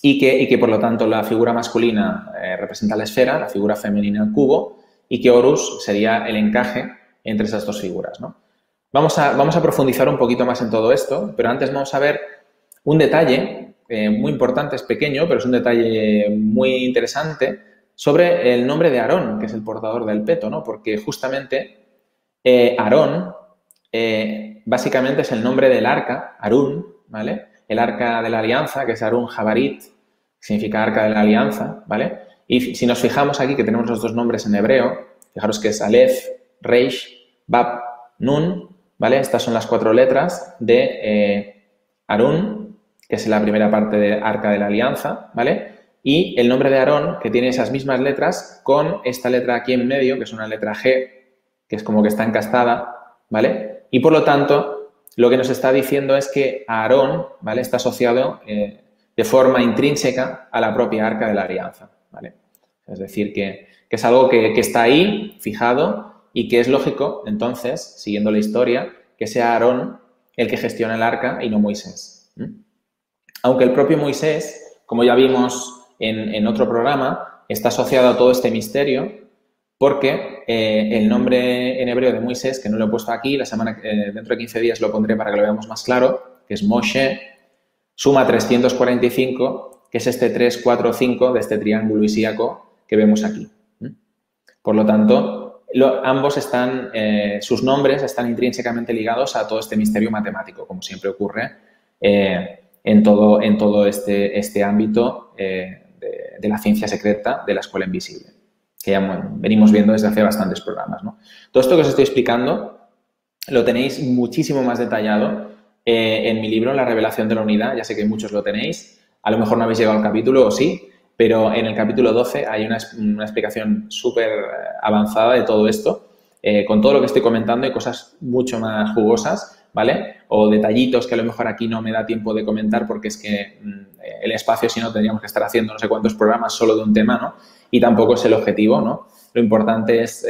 Y que, por lo tanto, la figura masculina representa la esfera, la figura femenina el cubo, y que Horus sería el encaje entre esas 2 figuras, ¿no? Vamos a profundizar un poquito más en todo esto, pero antes vamos a ver un detalle muy importante, es pequeño, pero es un detalle muy interesante, sobre el nombre de Aarón, que es el portador del peto, ¿no? Porque justamente Aarón básicamente es el nombre del arca, Harún, ¿vale? El arca de la alianza, que es Harún Jabarit, que significa arca de la alianza, ¿vale? Y si nos fijamos aquí que tenemos los 2 nombres en hebreo, fijaros que es Aleph, Reish, Bab, Nun, ¿vale? Estas son las 4 letras de Harún, que es la primera parte de arca de la alianza, ¿vale? Y el nombre de Aarón, que tiene esas mismas letras con esta letra aquí en medio, que es una letra G, que es como que está encastada, ¿vale? Y por lo tanto, lo que nos está diciendo es que Aarón, ¿vale? Está asociado de forma intrínseca a la propia arca de la alianza, ¿vale? Es decir, que es algo que está ahí, fijado, y que es lógico, entonces, siguiendo la historia, que sea Aarón el que gestiona el arca y no Moisés. Aunque el propio Moisés, como ya vimos en otro programa, está asociado a todo este misterio porque el nombre en hebreo de Moisés, que no lo he puesto aquí, dentro de 15 días lo pondré para que lo veamos más claro, que es Moshe, suma 345, que es este 3, 4, 5 de este triángulo isíaco que vemos aquí. Por lo tanto, ambos están, sus nombres están intrínsecamente ligados a todo este misterio matemático, como siempre ocurre en todo este ámbito de la ciencia secreta de la escuela invisible, que ya venimos viendo desde hace bastantes programas, ¿no? Todo esto que os estoy explicando lo tenéis muchísimo más detallado en mi libro, La revelación de la unidad. Ya sé que muchos lo tenéis, a lo mejor no habéis llegado al capítulo o sí, pero en el capítulo 12 hay una explicación súper avanzada de todo esto, con todo lo que estoy comentando y cosas mucho más jugosas, ¿vale? O detallitos que a lo mejor aquí no me da tiempo de comentar porque es que el espacio, si no, tendríamos que estar haciendo no sé cuántos programas solo de un tema, ¿no? Y tampoco es el objetivo, ¿no? Lo importante es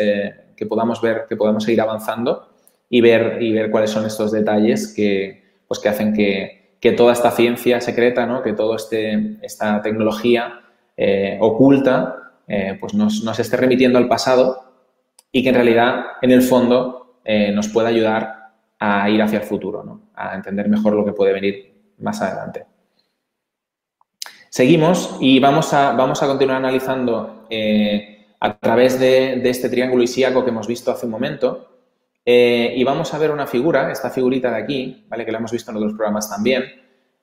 que podamos ver, que podamos seguir avanzando y ver cuáles son estos detalles que hacen que toda esta ciencia secreta, ¿no? Que toda esta tecnología oculta, pues nos esté remitiendo al pasado y que en realidad, en el fondo, nos pueda ayudar a ir hacia el futuro, ¿no? A entender mejor lo que puede venir más adelante. Seguimos y vamos a continuar analizando a través de este triángulo isíaco que hemos visto hace un momento y vamos a ver una figura, esta figurita de aquí, ¿vale? Que la hemos visto en otros programas también,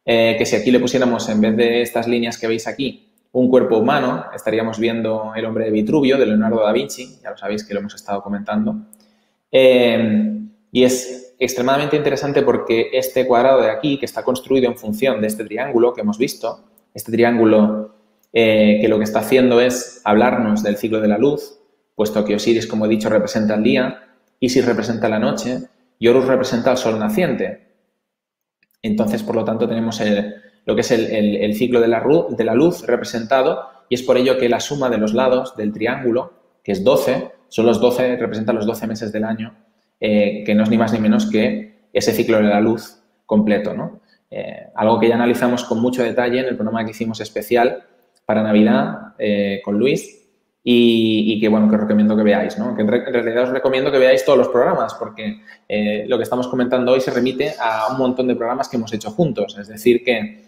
que si aquí le pusiéramos, en vez de estas líneas que veis aquí, un cuerpo humano, estaríamos viendo el hombre de Vitruvio, de Leonardo da Vinci, ya lo sabéis que lo hemos estado comentando. Y es extremadamente interesante porque este cuadrado de aquí, que está construido en función de este triángulo que hemos visto, este triángulo que lo que está haciendo es hablarnos del ciclo de la luz, puesto que Osiris, como he dicho, representa el día, Isis representa la noche y Horus representa el sol naciente. Entonces, por lo tanto, tenemos lo que es el ciclo de la luz representado y es por ello que la suma de los lados del triángulo, que es 12, representan los 12 meses del año, que no es ni más ni menos que ese ciclo de la luz completo, ¿no? Algo que ya analizamos con mucho detalle en el programa que hicimos especial para Navidad con Luis y que, bueno, que os recomiendo que veáis, ¿no? Que en realidad os recomiendo que veáis todos los programas porque lo que estamos comentando hoy se remite a un montón de programas que hemos hecho juntos. Es decir, que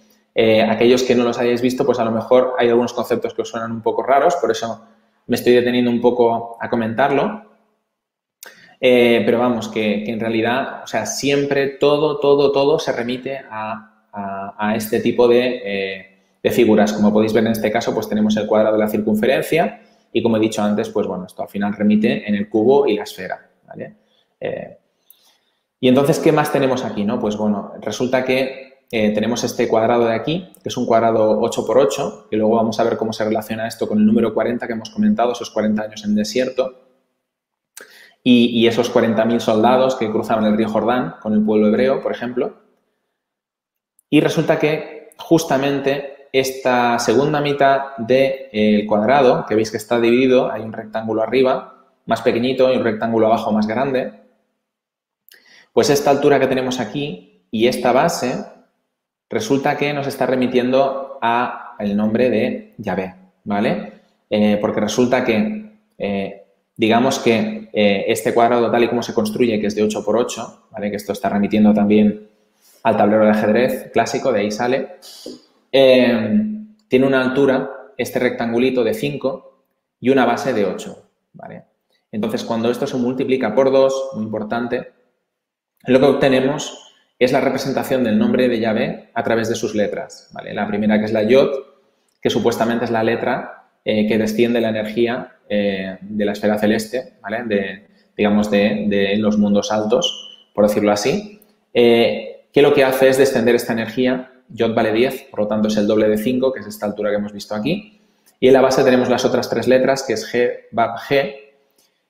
aquellos que no los hayáis visto, pues a lo mejor hay algunos conceptos que os suenan un poco raros, por eso me estoy deteniendo un poco a comentarlo. Pero vamos, que en realidad, o sea, siempre todo se remite a este tipo de figuras. Como podéis ver en este caso, pues tenemos el cuadrado de la circunferencia y como he dicho antes, pues bueno, esto al final remite en el cubo y la esfera, ¿vale? Y entonces, ¿qué más tenemos aquí, no? Pues bueno, resulta que tenemos este cuadrado de aquí, que es un cuadrado 8 por 8, y luego vamos a ver cómo se relaciona esto con el número 40 que hemos comentado, esos 40 años en desierto. Y esos 40.000 soldados que cruzaban el río Jordán con el pueblo hebreo, por ejemplo. Y resulta que justamente esta segunda mitad del cuadrado, que veis que está dividido, hay un rectángulo arriba más pequeñito y un rectángulo abajo más grande, pues esta altura que tenemos aquí y esta base resulta que nos está remitiendo al nombre de Yahvé, ¿vale? Porque resulta que digamos que este cuadrado tal y como se construye, que es de 8 por 8, ¿vale? Que esto está remitiendo también al tablero de ajedrez clásico, de ahí sale, tiene una altura, este rectangulito, de 5 y una base de 8, ¿vale? Entonces, cuando esto se multiplica por 2, muy importante, lo que obtenemos es la representación del nombre de Yahvé a través de sus letras, ¿vale? La primera, que es la Yod, que supuestamente es la letra que desciende la energía de la esfera celeste, ¿vale? Digamos, de los mundos altos, por decirlo así, que lo que hace es descender esta energía. Yod vale 10, por lo tanto es el doble de 5, que es esta altura que hemos visto aquí. Y en la base tenemos las otras 3 letras, que es G, Bab, G,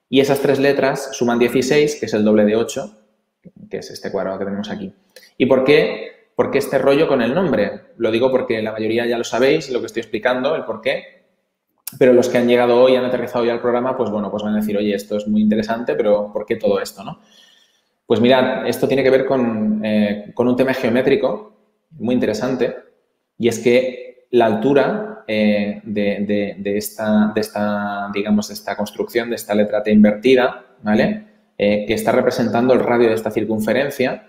y esas 3 letras suman 16, que es el doble de 8, que es este cuadrado que tenemos aquí. ¿Y por qué? ¿Por qué este rollo con el nombre? Lo digo porque la mayoría ya lo sabéis, lo que estoy explicando, el por qué. Pero los que han llegado hoy, han aterrizado ya al programa, pues bueno, pues van a decir, oye, esto es muy interesante, pero ¿por qué todo esto, no? Pues mirad, esto tiene que ver con un tema geométrico muy interesante y es que la altura de esta construcción, de esta letra T invertida, ¿vale? Que está representando el radio de esta circunferencia,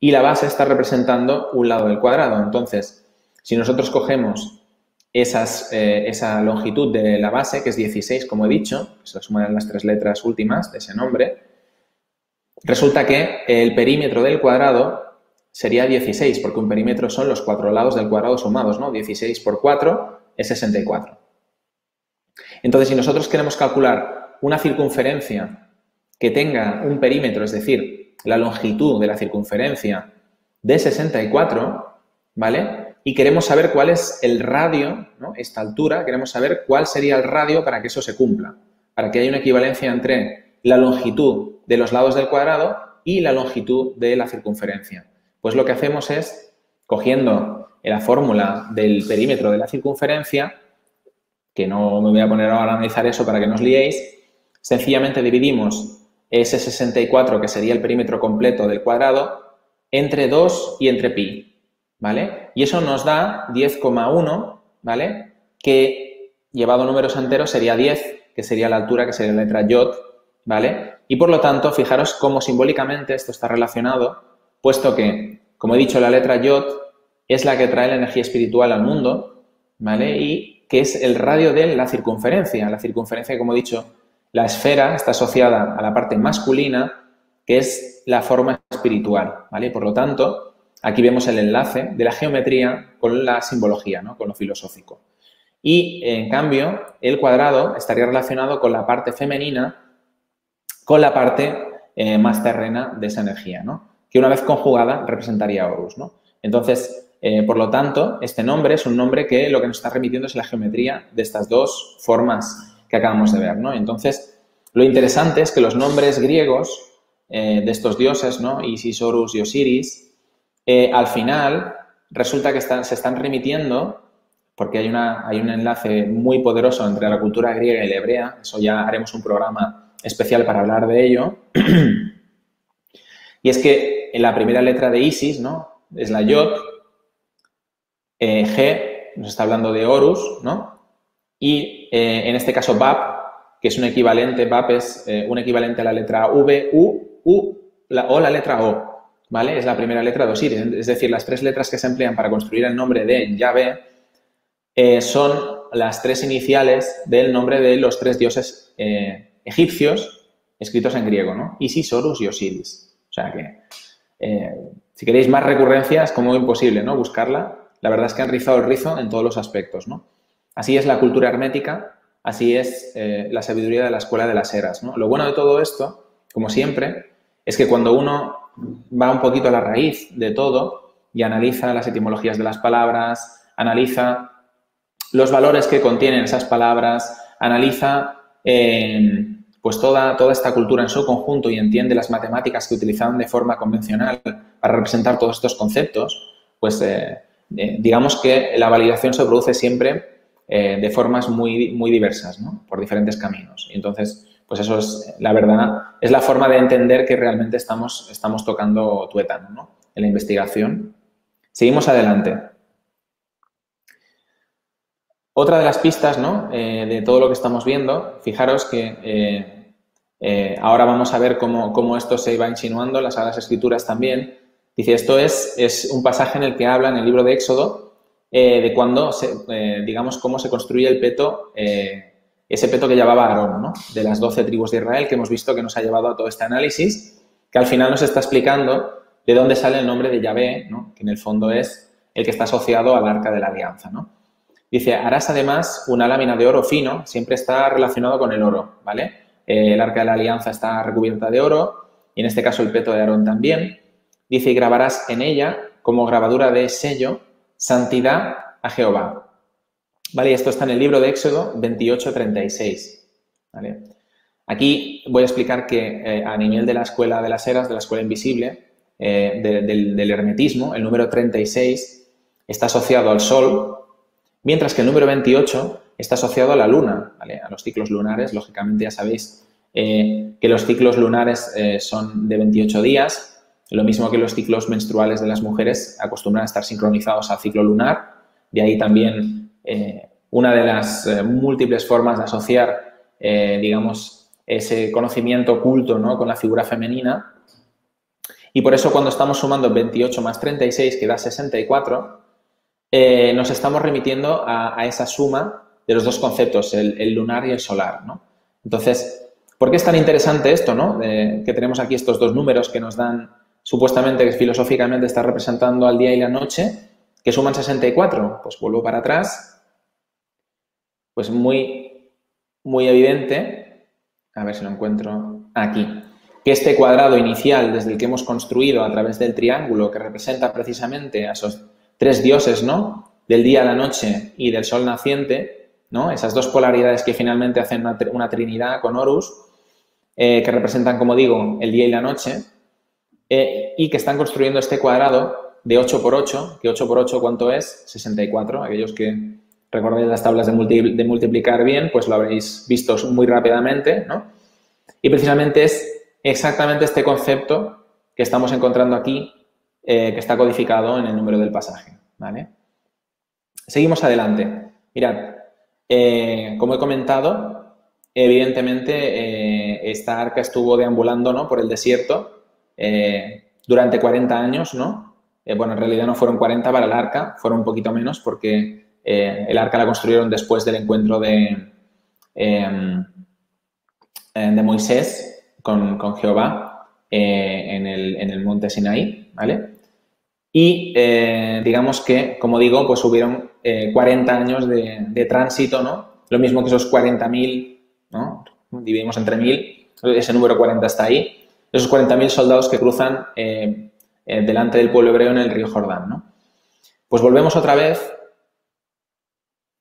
y la base está representando un lado del cuadrado. Entonces, si nosotros cogemos esa longitud de la base, que es 16, como he dicho, que se suman las 3 letras últimas de ese nombre, resulta que el perímetro del cuadrado sería 16, porque un perímetro son los 4 lados del cuadrado sumados, ¿no? 16 por 4 es 64. Entonces, si nosotros queremos calcular una circunferencia que tenga un perímetro, es decir, la longitud de la circunferencia de 64, ¿vale? Y queremos saber cuál es el radio, ¿no? Esta altura, queremos saber cuál sería el radio para que eso se cumpla, para que haya una equivalencia entre la longitud de los lados del cuadrado y la longitud de la circunferencia. Pues lo que hacemos es, cogiendo la fórmula del perímetro de la circunferencia, que no me voy a poner ahora a analizar eso para que no os liéis, sencillamente dividimos ese 64, que sería el perímetro completo del cuadrado, entre 2 y entre pi, ¿vale? Y eso nos da 10,1, ¿vale? Que, llevado a números enteros, sería 10, que sería la altura, que sería la letra yod, ¿vale? Y por lo tanto, fijaros cómo simbólicamente esto está relacionado, puesto que, como he dicho, la letra yod es la que trae la energía espiritual al mundo, ¿vale? Y que es el radio de la circunferencia. La circunferencia, como he dicho, la esfera está asociada a la parte masculina, que es la forma espiritual, ¿vale? Por lo tanto, aquí vemos el enlace de la geometría con la simbología, ¿no? Con lo filosófico. Y, en cambio, el cuadrado estaría relacionado con la parte femenina, con la parte más terrena de esa energía, ¿no? Que una vez conjugada representaría Horus, ¿no? Entonces, por lo tanto, este nombre es un nombre que lo que nos está remitiendo es la geometría de estas dos formas que acabamos de ver, ¿no? Entonces, lo interesante es que los nombres griegos de estos dioses, ¿no? Isis, Horus y Osiris, al final resulta que se están remitiendo, porque hay un enlace muy poderoso entre la cultura griega y la hebrea, eso ya haremos un programa especial para hablar de ello, y es que en la primera letra de Isis, ¿no? Es la yod, G nos está hablando de Horus, ¿no? Y en este caso Bab, que es un equivalente, Bab es un equivalente a la letra V, U, o la letra O, ¿vale? Es la primera letra de Osiris, es decir, las 3 letras que se emplean para construir el nombre de Yahvé son las 3 iniciales del nombre de los 3 dioses egipcios escritos en griego, ¿no? Isis, Horus y Osiris. O sea que, si queréis más recurrencia, es como imposible, ¿no? Buscarla. La verdad es que han rizado el rizo en todos los aspectos, ¿no? Así es la cultura hermética, así es la sabiduría de la escuela de las eras, ¿no? Lo bueno de todo esto, como siempre, es que cuando uno va un poquito a la raíz de todo y analiza las etimologías de las palabras, analiza los valores que contienen esas palabras, analiza pues toda esta cultura en su conjunto y entiende las matemáticas que utilizaban de forma convencional para representar todos estos conceptos, pues digamos que la validación se produce siempre de formas muy diversas, ¿no? Por diferentes caminos. Y entonces, pues eso es, la verdad, es la forma de entender que realmente estamos tocando tuétano, ¿no? En la investigación. Seguimos adelante. Otra de las pistas, ¿no? De todo lo que estamos viendo, fijaros que ahora vamos a ver cómo esto se va insinuando en las Sagradas Escrituras también. Dice, esto es un pasaje en el que habla en el libro de Éxodo de cuando, digamos, cómo se construye el peto, ese peto que llevaba Aarón, ¿no? De las 12 tribus de Israel, que hemos visto que nos ha llevado a todo este análisis, que al final nos está explicando de dónde sale el nombre de Yahvé, ¿no? Que en el fondo es el que está asociado al Arca de la Alianza, ¿no? Dice, harás además una lámina de oro fino, siempre está relacionado con el oro, ¿vale? El Arca de la Alianza está recubierta de oro, y en este caso el peto de Aarón también. Dice, y grabarás en ella, como grabadura de sello, santidad a Jehová. ¿Vale? Y esto está en el libro de Éxodo 28:36. ¿Vale? Aquí voy a explicar que a nivel de la escuela de las eras, de la escuela invisible, del hermetismo, el número 36 está asociado al sol, mientras que el número 28 está asociado a la luna, ¿vale? A los ciclos lunares. Lógicamente ya sabéis que los ciclos lunares son de 28 días, lo mismo que los ciclos menstruales de las mujeres acostumbran a estar sincronizados al ciclo lunar, De ahí también una de las múltiples formas de asociar, digamos, ese conocimiento oculto, ¿no?, con la figura femenina. Y por eso cuando estamos sumando 28 más 36, que da 64, nos estamos remitiendo a esa suma de los dos conceptos, el lunar y el solar, ¿no? Entonces, ¿por qué es tan interesante esto, ¿no? Que tenemos aquí estos dos números que nos dan, supuestamente, que filosóficamente está representando al día y la noche, que suman 64. Pues vuelvo para atrás. Pues muy evidente, a ver si lo encuentro aquí, que este cuadrado inicial desde el que hemos construido a través del triángulo que representa precisamente a esos tres dioses, ¿no?, del día a la noche y del sol naciente, ¿no?, esas dos polaridades que finalmente hacen una trinidad con Horus, que representan, como digo, el día y la noche, y que están construyendo este cuadrado de 8 por 8, que 8 por 8, ¿cuánto es? 64. Aquellos que recordáis las tablas de multiplicar bien, pues lo habréis visto muy rápidamente, ¿no? Y precisamente es exactamente este concepto que estamos encontrando aquí, que está codificado en el número del pasaje, ¿vale? Seguimos adelante. Mirad, como he comentado, evidentemente esta arca estuvo deambulando, ¿no?, por el desierto durante 40 años, ¿no? Bueno, en realidad no fueron 40 para el arca, fueron un poquito menos porque el arca la construyeron después del encuentro de Moisés con Jehová en el monte Sinaí, ¿vale? Y digamos que, como digo, pues hubieron 40 años de tránsito, ¿no? Lo mismo que esos 40.000, ¿no? Dividimos entre 1000, ese número 40 está ahí. Esos 40.000 soldados que cruzan delante del pueblo hebreo en el río Jordán, ¿no? Pues volvemos otra vez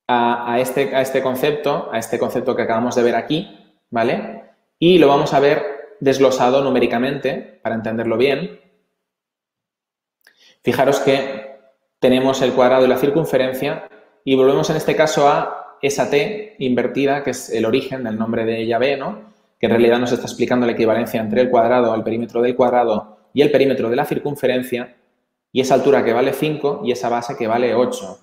a este concepto que acabamos de ver aquí, ¿vale? Y lo vamos a ver desglosado numéricamente para entenderlo bien. Fijaros que tenemos el cuadrado y la circunferencia y volvemos en este caso a esa T invertida, que es el origen del nombre de Yahvé, ¿no?, que en realidad nos está explicando la equivalencia entre el cuadrado, el perímetro del cuadrado y el perímetro de la circunferencia, y esa altura que vale 5 y esa base que vale 8.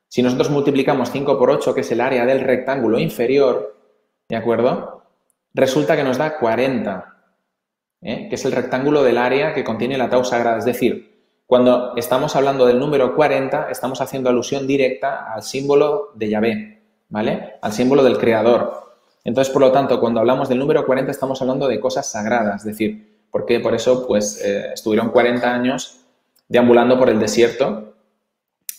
Si nosotros multiplicamos 5 por 8, que es el área del rectángulo inferior, ¿de acuerdo?, resulta que nos da 40, que es el rectángulo del área que contiene la tau sagrada. Es decir, cuando estamos hablando del número 40, estamos haciendo alusión directa al símbolo de Yahvé, ¿vale?, al símbolo del Creador. Entonces, por lo tanto, cuando hablamos del número 40 estamos hablando de cosas sagradas, es decir, porque por eso pues estuvieron 40 años deambulando por el desierto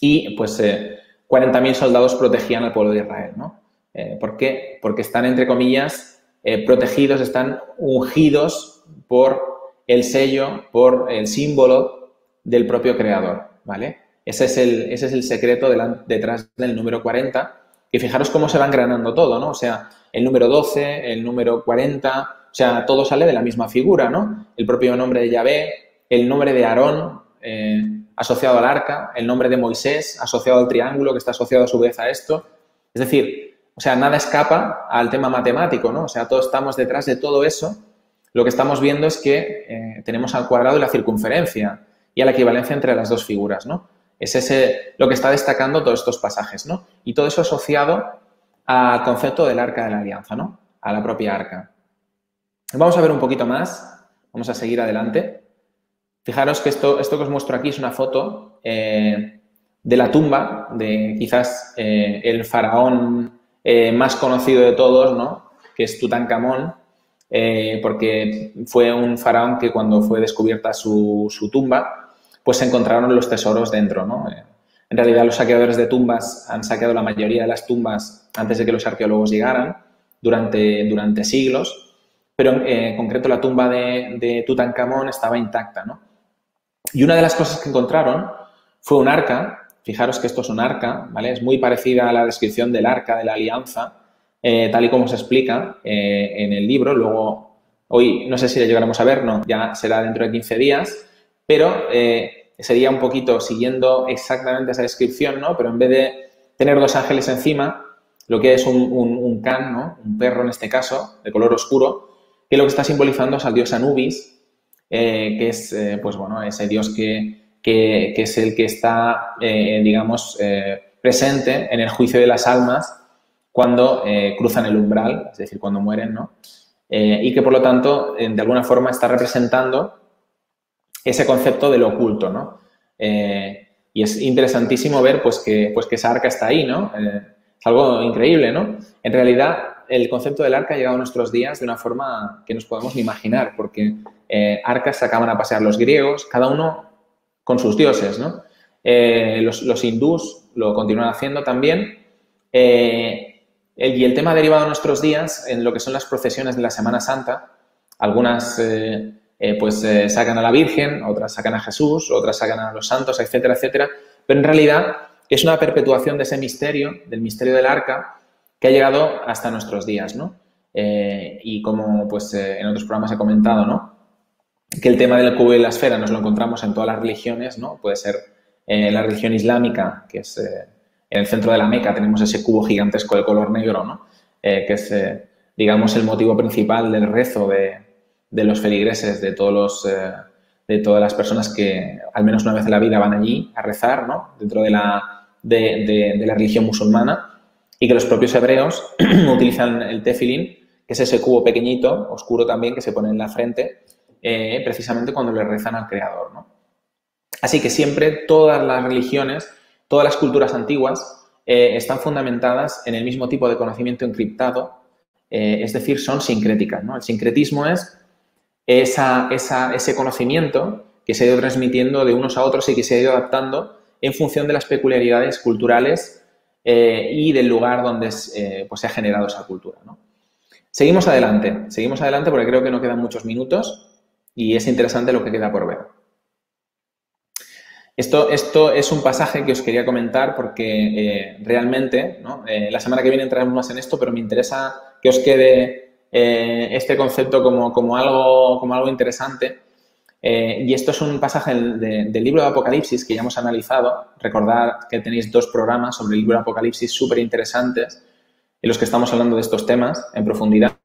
y pues 40.000 soldados protegían al pueblo de Israel, ¿no? ¿Por qué? Porque están, entre comillas, protegidos, están ungidos por el sello, por el símbolo del propio Creador, ¿vale? Ese es el secreto detrás del número 40, que fijaros cómo se va engranando todo, ¿no? O sea, el número 12, el número 40, o sea, todo sale de la misma figura, ¿no? El propio nombre de Yahvé, el nombre de Aarón asociado al arca, el nombre de Moisés asociado al triángulo, que está asociado a su vez a esto. Es decir, o sea, nada escapa al tema matemático, ¿no? O sea, todos estamos detrás de todo eso. Lo que estamos viendo es que tenemos al cuadrado y la circunferencia y a la equivalencia entre las dos figuras, ¿no? Es lo que está destacando todos estos pasajes, ¿no? Y todo eso asociado al concepto del arca de la alianza, ¿no?, a la propia arca. Vamos a ver un poquito más, vamos a seguir adelante. Fijaros que esto que os muestro aquí es una foto de la tumba de quizás el faraón más conocido de todos, ¿no?, que es Tutankamón, porque fue un faraón que cuando fue descubierta su tumba, pues se encontraron los tesoros dentro, ¿no? En realidad los saqueadores de tumbas han saqueado la mayoría de las tumbas antes de que los arqueólogos llegaran, durante siglos, pero en concreto la tumba de Tutankamón estaba intacta, ¿no? Y una de las cosas que encontraron fue un arca. Fijaros que esto es un arca, ¿vale? Es muy parecida a la descripción del arca de la alianza, tal y como se explica en el libro. Luego, hoy no sé si la llegaremos a ver, no, ya será dentro de 15 días, pero sería un poquito siguiendo exactamente esa descripción, ¿no? Pero en vez de tener dos ángeles encima, lo que es un can, ¿no?, un perro en este caso, de color oscuro, que lo que está simbolizando es al dios Anubis, que es, pues bueno, ese dios que es el que está, digamos, presente en el juicio de las almas cuando cruzan el umbral, es decir, cuando mueren, ¿no? Y que, por lo tanto, de alguna forma está representando ese concepto de lo oculto, ¿no? Y es interesantísimo ver pues que esa arca está ahí, ¿no? Es algo increíble, ¿no? En realidad, el concepto del arca ha llegado a nuestros días de una forma que nos podemos ni imaginar, porque arcas sacaban a pasear los griegos, cada uno con sus dioses, ¿no? Los hindús lo continúan haciendo también. Y el tema ha derivado a nuestros días en lo que son las procesiones de la Semana Santa. Algunas sacan a la Virgen, otras sacan a Jesús, otras sacan a los santos, etcétera, etcétera. Pero en realidad es una perpetuación de ese misterio, del misterio del arca, que ha llegado hasta nuestros días, ¿no? Y como pues en otros programas he comentado, ¿no? Que el tema del cubo y la esfera nos lo encontramos en todas las religiones, ¿no? Puede ser la religión islámica, que es en el centro de la Meca tenemos ese cubo gigantesco de color negro, ¿no? Que es, digamos, el motivo principal del rezo de los feligreses, de todas las personas que al menos una vez en la vida van allí a rezar, ¿no? Dentro de la religión musulmana, y que los propios hebreos utilizan el tefilín, que es ese cubo pequeñito, oscuro también, que se pone en la frente, precisamente cuando le rezan al Creador, ¿no? Así que siempre todas las religiones, todas las culturas antiguas están fundamentadas en el mismo tipo de conocimiento encriptado, es decir, son sincréticas, ¿no? El sincretismo es ese conocimiento que se ha ido transmitiendo de unos a otros y que se ha ido adaptando en función de las peculiaridades culturales y del lugar donde pues se ha generado esa cultura, ¿no? Seguimos adelante porque creo que no quedan muchos minutos y es interesante lo que queda por ver. Esto es un pasaje que os quería comentar porque realmente, ¿no? La semana que viene entraremos más en esto, pero me interesa que os quede este concepto como algo interesante. Y esto es un pasaje del libro de Apocalipsis que ya hemos analizado. Recordad que tenéis 2 programas sobre el libro de Apocalipsis súper interesantes en los que estamos hablando de estos temas en profundidad.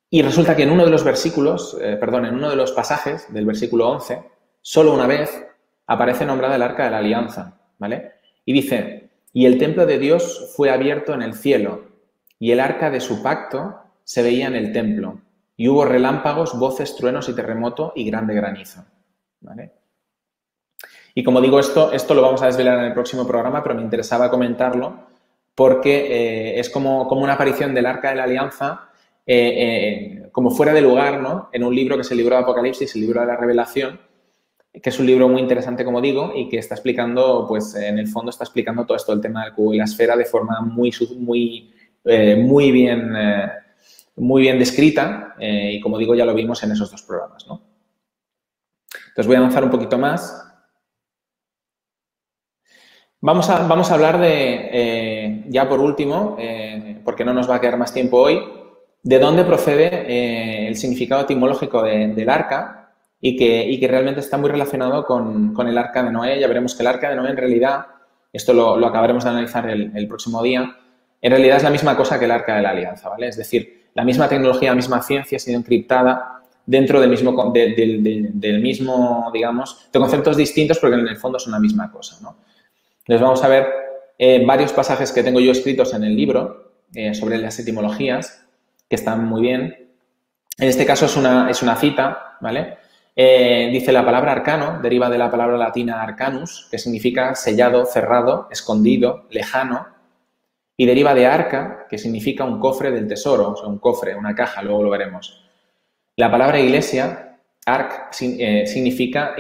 Y resulta que en uno de los versículos, en uno de los pasajes del versículo 11, solo una vez aparece nombrada el arca de la alianza, ¿vale? Y dice, y el templo de Dios fue abierto en el cielo, y el arca de su pacto se veía en el templo, y hubo relámpagos, voces, truenos y terremoto y grande granizo, ¿vale? Y como digo, esto lo vamos a desvelar en el próximo programa, pero me interesaba comentarlo porque es como una aparición del arca de la alianza como fuera de lugar, ¿no? En un libro que es el libro de Apocalipsis, el libro de la Revelación, que es un libro muy interesante, como digo, y que está explicando, pues en el fondo está explicando todo esto, el tema del cubo y la esfera, de forma muy bien descrita, y como digo, ya lo vimos en esos 2 programas, ¿no? Entonces voy a avanzar un poquito más. Vamos a hablar ya por último, porque no nos va a quedar más tiempo hoy, de dónde procede el significado etimológico del arca, y que realmente está muy relacionado con el arca de Noé. Ya veremos que el arca de Noé en realidad, esto lo acabaremos de analizar el próximo día, en realidad es la misma cosa que el arca de la alianza, ¿vale? Es decir, la misma tecnología, la misma ciencia ha sido encriptada dentro del mismo, digamos, de conceptos distintos, pero que en el fondo son la misma cosa, ¿no? Entonces vamos a ver varios pasajes que tengo yo escritos en el libro sobre las etimologías, que están muy bien. En este caso es una cita, ¿vale? Dice, la palabra arcano deriva de la palabra latina arcanus, que significa sellado, cerrado, escondido, lejano, y deriva de arca, que significa un cofre del tesoro, o sea, un cofre, una caja, luego lo veremos. La palabra iglesia, arc, significa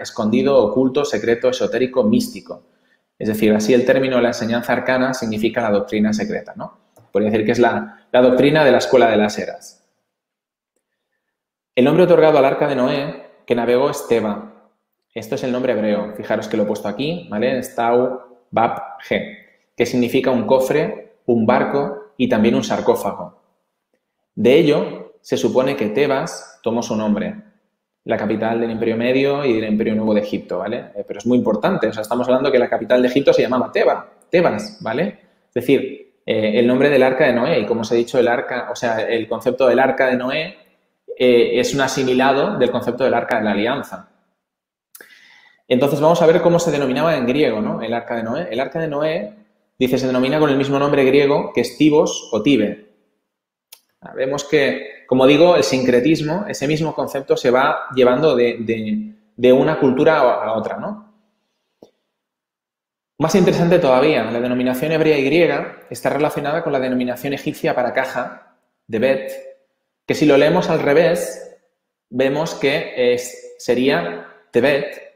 escondido, oculto, secreto, esotérico, místico. Es decir, así el término de la enseñanza arcana significa la doctrina secreta, ¿no? Podría decir que es la doctrina de la escuela de las eras. El nombre otorgado al arca de Noé que navegó es Teba. Esto es el nombre hebreo. Fijaros que lo he puesto aquí, ¿vale? Es Tau Bab Ge, que significa un cofre, un barco y también un sarcófago. De ello, se supone que Tebas tomó su nombre, la capital del Imperio Medio y del Imperio Nuevo de Egipto, ¿vale? Pero es muy importante, o sea, estamos hablando que la capital de Egipto se llamaba Tebas, ¿vale? Es decir, el nombre del arca de Noé, y como os he dicho, el concepto del arca de Noé es un asimilado del concepto del arca de la alianza. Entonces vamos a ver cómo se denominaba en griego, ¿no? El arca de Noé. El arca de Noé, dice, se denomina con el mismo nombre griego que es Tibos o Tibe. Vemos que, como digo, el sincretismo, ese mismo concepto se va llevando de una cultura a otra, ¿no? Más interesante todavía, la denominación hebrea y griega está relacionada con la denominación egipcia para caja, de Bet, que si lo leemos al revés, vemos que sería Tebet,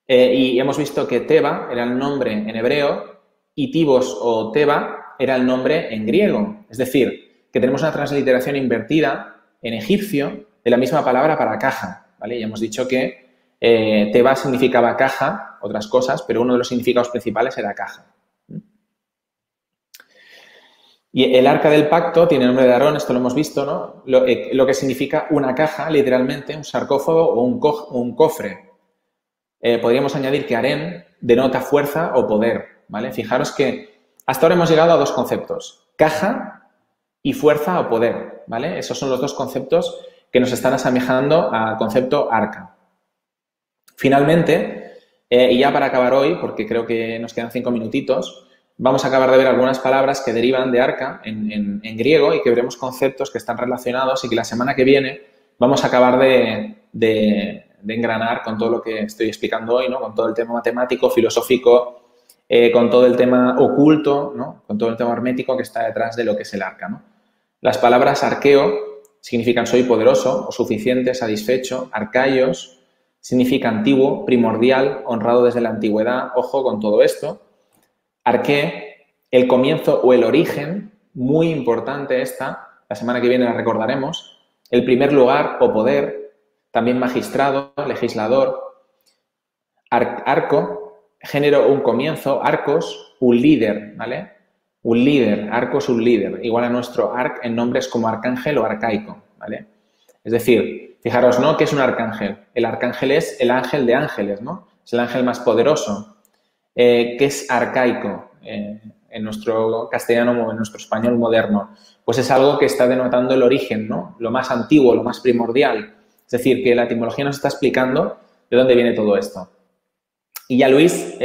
y hemos visto que Teba era el nombre en hebreo y Tibos o Teba era el nombre en griego. Es decir, que tenemos una transliteración invertida en egipcio de la misma palabra para caja, ¿vale? Ya hemos dicho que Teba significaba caja, otras cosas, pero uno de los significados principales era caja. Y el arca del pacto tiene el nombre de Aarón, esto lo hemos visto, ¿no? Lo que significa una caja, literalmente, un sarcófago o un cofre. Podríamos añadir que Harén denota fuerza o poder, ¿vale? Fijaros que hasta ahora hemos llegado a dos conceptos, caja y fuerza o poder, ¿vale? Esos son los dos conceptos que nos están asemejando al concepto arca. Finalmente, y ya para acabar hoy, porque creo que nos quedan 5 minutitos, vamos a acabar de ver algunas palabras que derivan de arca en griego y que veremos conceptos que están relacionados y que la semana que viene vamos a acabar de engranar con todo lo que estoy explicando hoy, ¿no? Con todo el tema matemático, filosófico, con todo el tema oculto, ¿no? Con todo el tema hermético que está detrás de lo que es el arca, ¿no? Las palabras arqueo significan soy poderoso o suficiente, satisfecho. Arcaios significa antiguo, primordial, honrado desde la antigüedad. Ojo con todo esto. Arqué, el comienzo o el origen, muy importante esta, la semana que viene la recordaremos, el primer lugar o poder, también magistrado, legislador, arco, género un comienzo, arcos, un líder, ¿vale? Un líder, arcos, un líder, igual a nuestro arc en nombres como arcángel o arcaico, ¿vale? Es decir, fijaros, ¿no? ¿Qué es un arcángel? El arcángel es el ángel de ángeles, ¿no? Es el ángel más poderoso. ¿Qué es arcaico en nuestro castellano o en nuestro español moderno? Pues es algo que está denotando el origen, ¿no? Lo más antiguo, lo más primordial. Es decir, que la etimología nos está explicando de dónde viene todo esto. Y ya, Luis,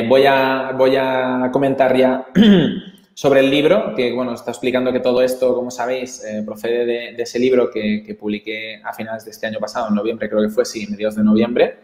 voy a comentar ya sobre el libro, que, bueno, está explicando que todo esto, como sabéis, procede de ese libro que publiqué a finales de este año pasado, en noviembre, creo que fue, sí, mediados de noviembre,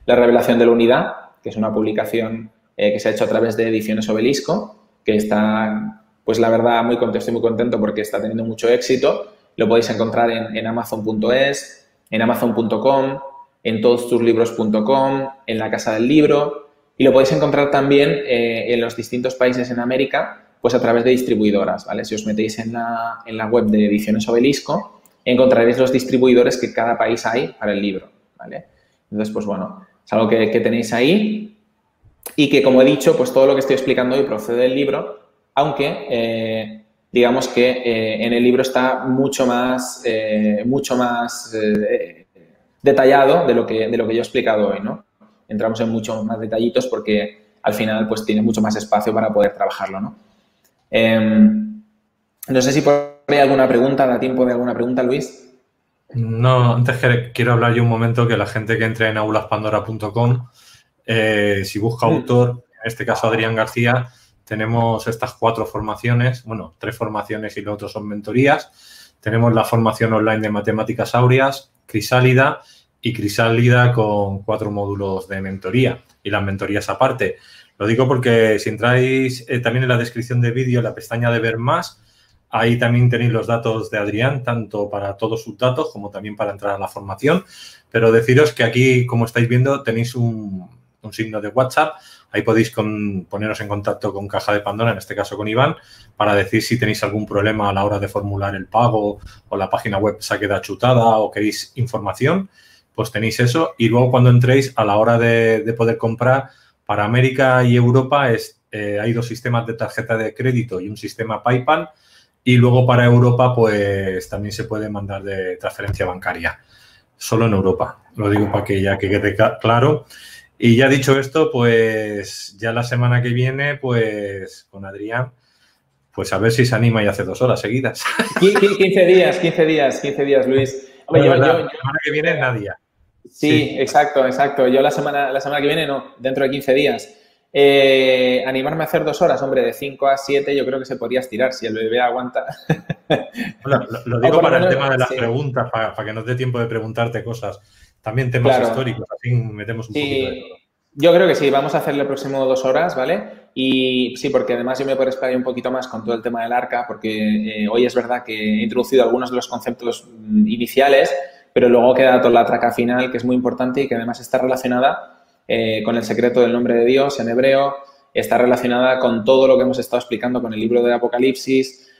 La revelación de la unidad, que es una publicación que se ha hecho a través de Ediciones Obelisco, que está, pues la verdad, estoy muy contento porque está teniendo mucho éxito. Lo podéis encontrar en Amazon.es, en Amazon.com, en todostuslibros.com, en la Casa del Libro, y lo podéis encontrar también en los distintos países en América, pues a través de distribuidoras, ¿vale? Si os metéis en la web de Ediciones Obelisco, encontraréis los distribuidores que cada país hay para el libro, ¿vale? Entonces, pues bueno, es algo que tenéis ahí y que, como he dicho, pues todo lo que estoy explicando hoy procede del libro, aunque digamos que en el libro está mucho más detallado de lo que yo he explicado hoy, ¿no? Entramos en muchos más detallitos porque al final pues tiene mucho más espacio para poder trabajarlo, ¿no? No sé si por ahí alguna pregunta, ¿da tiempo de alguna pregunta, Luis? No, antes que quiero hablar yo un momento que la gente que entre en aulaspandora.com, si busca autor, en este caso Adrián García, tenemos estas 4 formaciones, bueno, 3 formaciones y lo otro son mentorías. Tenemos la formación online de Matemáticas Áureas, Crisálida y Crisálida con 4 módulos de mentoría y las mentorías aparte. Lo digo porque si entráis también en la descripción del vídeo, en la pestaña de ver más, ahí también tenéis los datos de Adrián, tanto para todos sus datos como también para entrar a la formación. Pero deciros que aquí, como estáis viendo, tenéis un signo de WhatsApp. Ahí podéis poneros en contacto con Caja de Pandora, en este caso con Iván, para decir si tenéis algún problema a la hora de formular el pago o la página web se ha quedado chutada o queréis información, pues tenéis eso. Y luego cuando entréis, a la hora de poder comprar, para América y Europa hay 2 sistemas de tarjeta de crédito y un sistema PayPal. Y luego para Europa, pues también se puede mandar de transferencia bancaria. Solo en Europa. Lo digo para que ya que quede claro. Y ya dicho esto, pues ya la semana que viene, pues con Adrián, pues a ver si se anima y hace 2 horas seguidas. 15 días, Luis. Hombre, la semana que viene es Nadia. Sí, exacto, exacto. Yo la semana que viene no, dentro de 15 días. Animarme a hacer 2 horas, hombre, de 5 a 7 yo creo que se podría estirar si el bebé aguanta. Bueno, lo O digo por lo para el menos, tema de las sí, preguntas, para que nos dé tiempo de preguntarte cosas. También temas claro. históricos, así metemos un poquito de todo. Sí, yo creo que sí, vamos a hacerle el próximo 2 horas, ¿vale? Y sí, porque además yo me puedo esperar un poquito más con todo el tema del arca, porque hoy es verdad que he introducido algunos de los conceptos iniciales, pero luego queda toda la traca final, que es muy importante y que además está relacionada con el secreto del nombre de Dios en hebreo, está relacionada con todo lo que hemos estado explicando con el libro de Apocalipsis.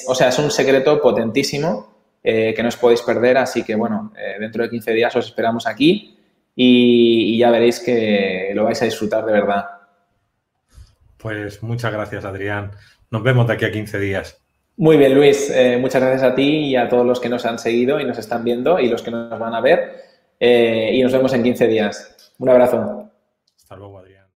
O sea, es un secreto potentísimo que no os podéis perder, así que bueno, dentro de 15 días os esperamos aquí y ya veréis que lo vais a disfrutar de verdad. Pues muchas gracias, Adrián. Nos vemos de aquí a 15 días. Muy bien, Luis. Muchas gracias a ti y a todos los que nos han seguido y nos están viendo y los que nos van a ver. Y nos vemos en 15 días. Un abrazo. Hasta luego, Adrián.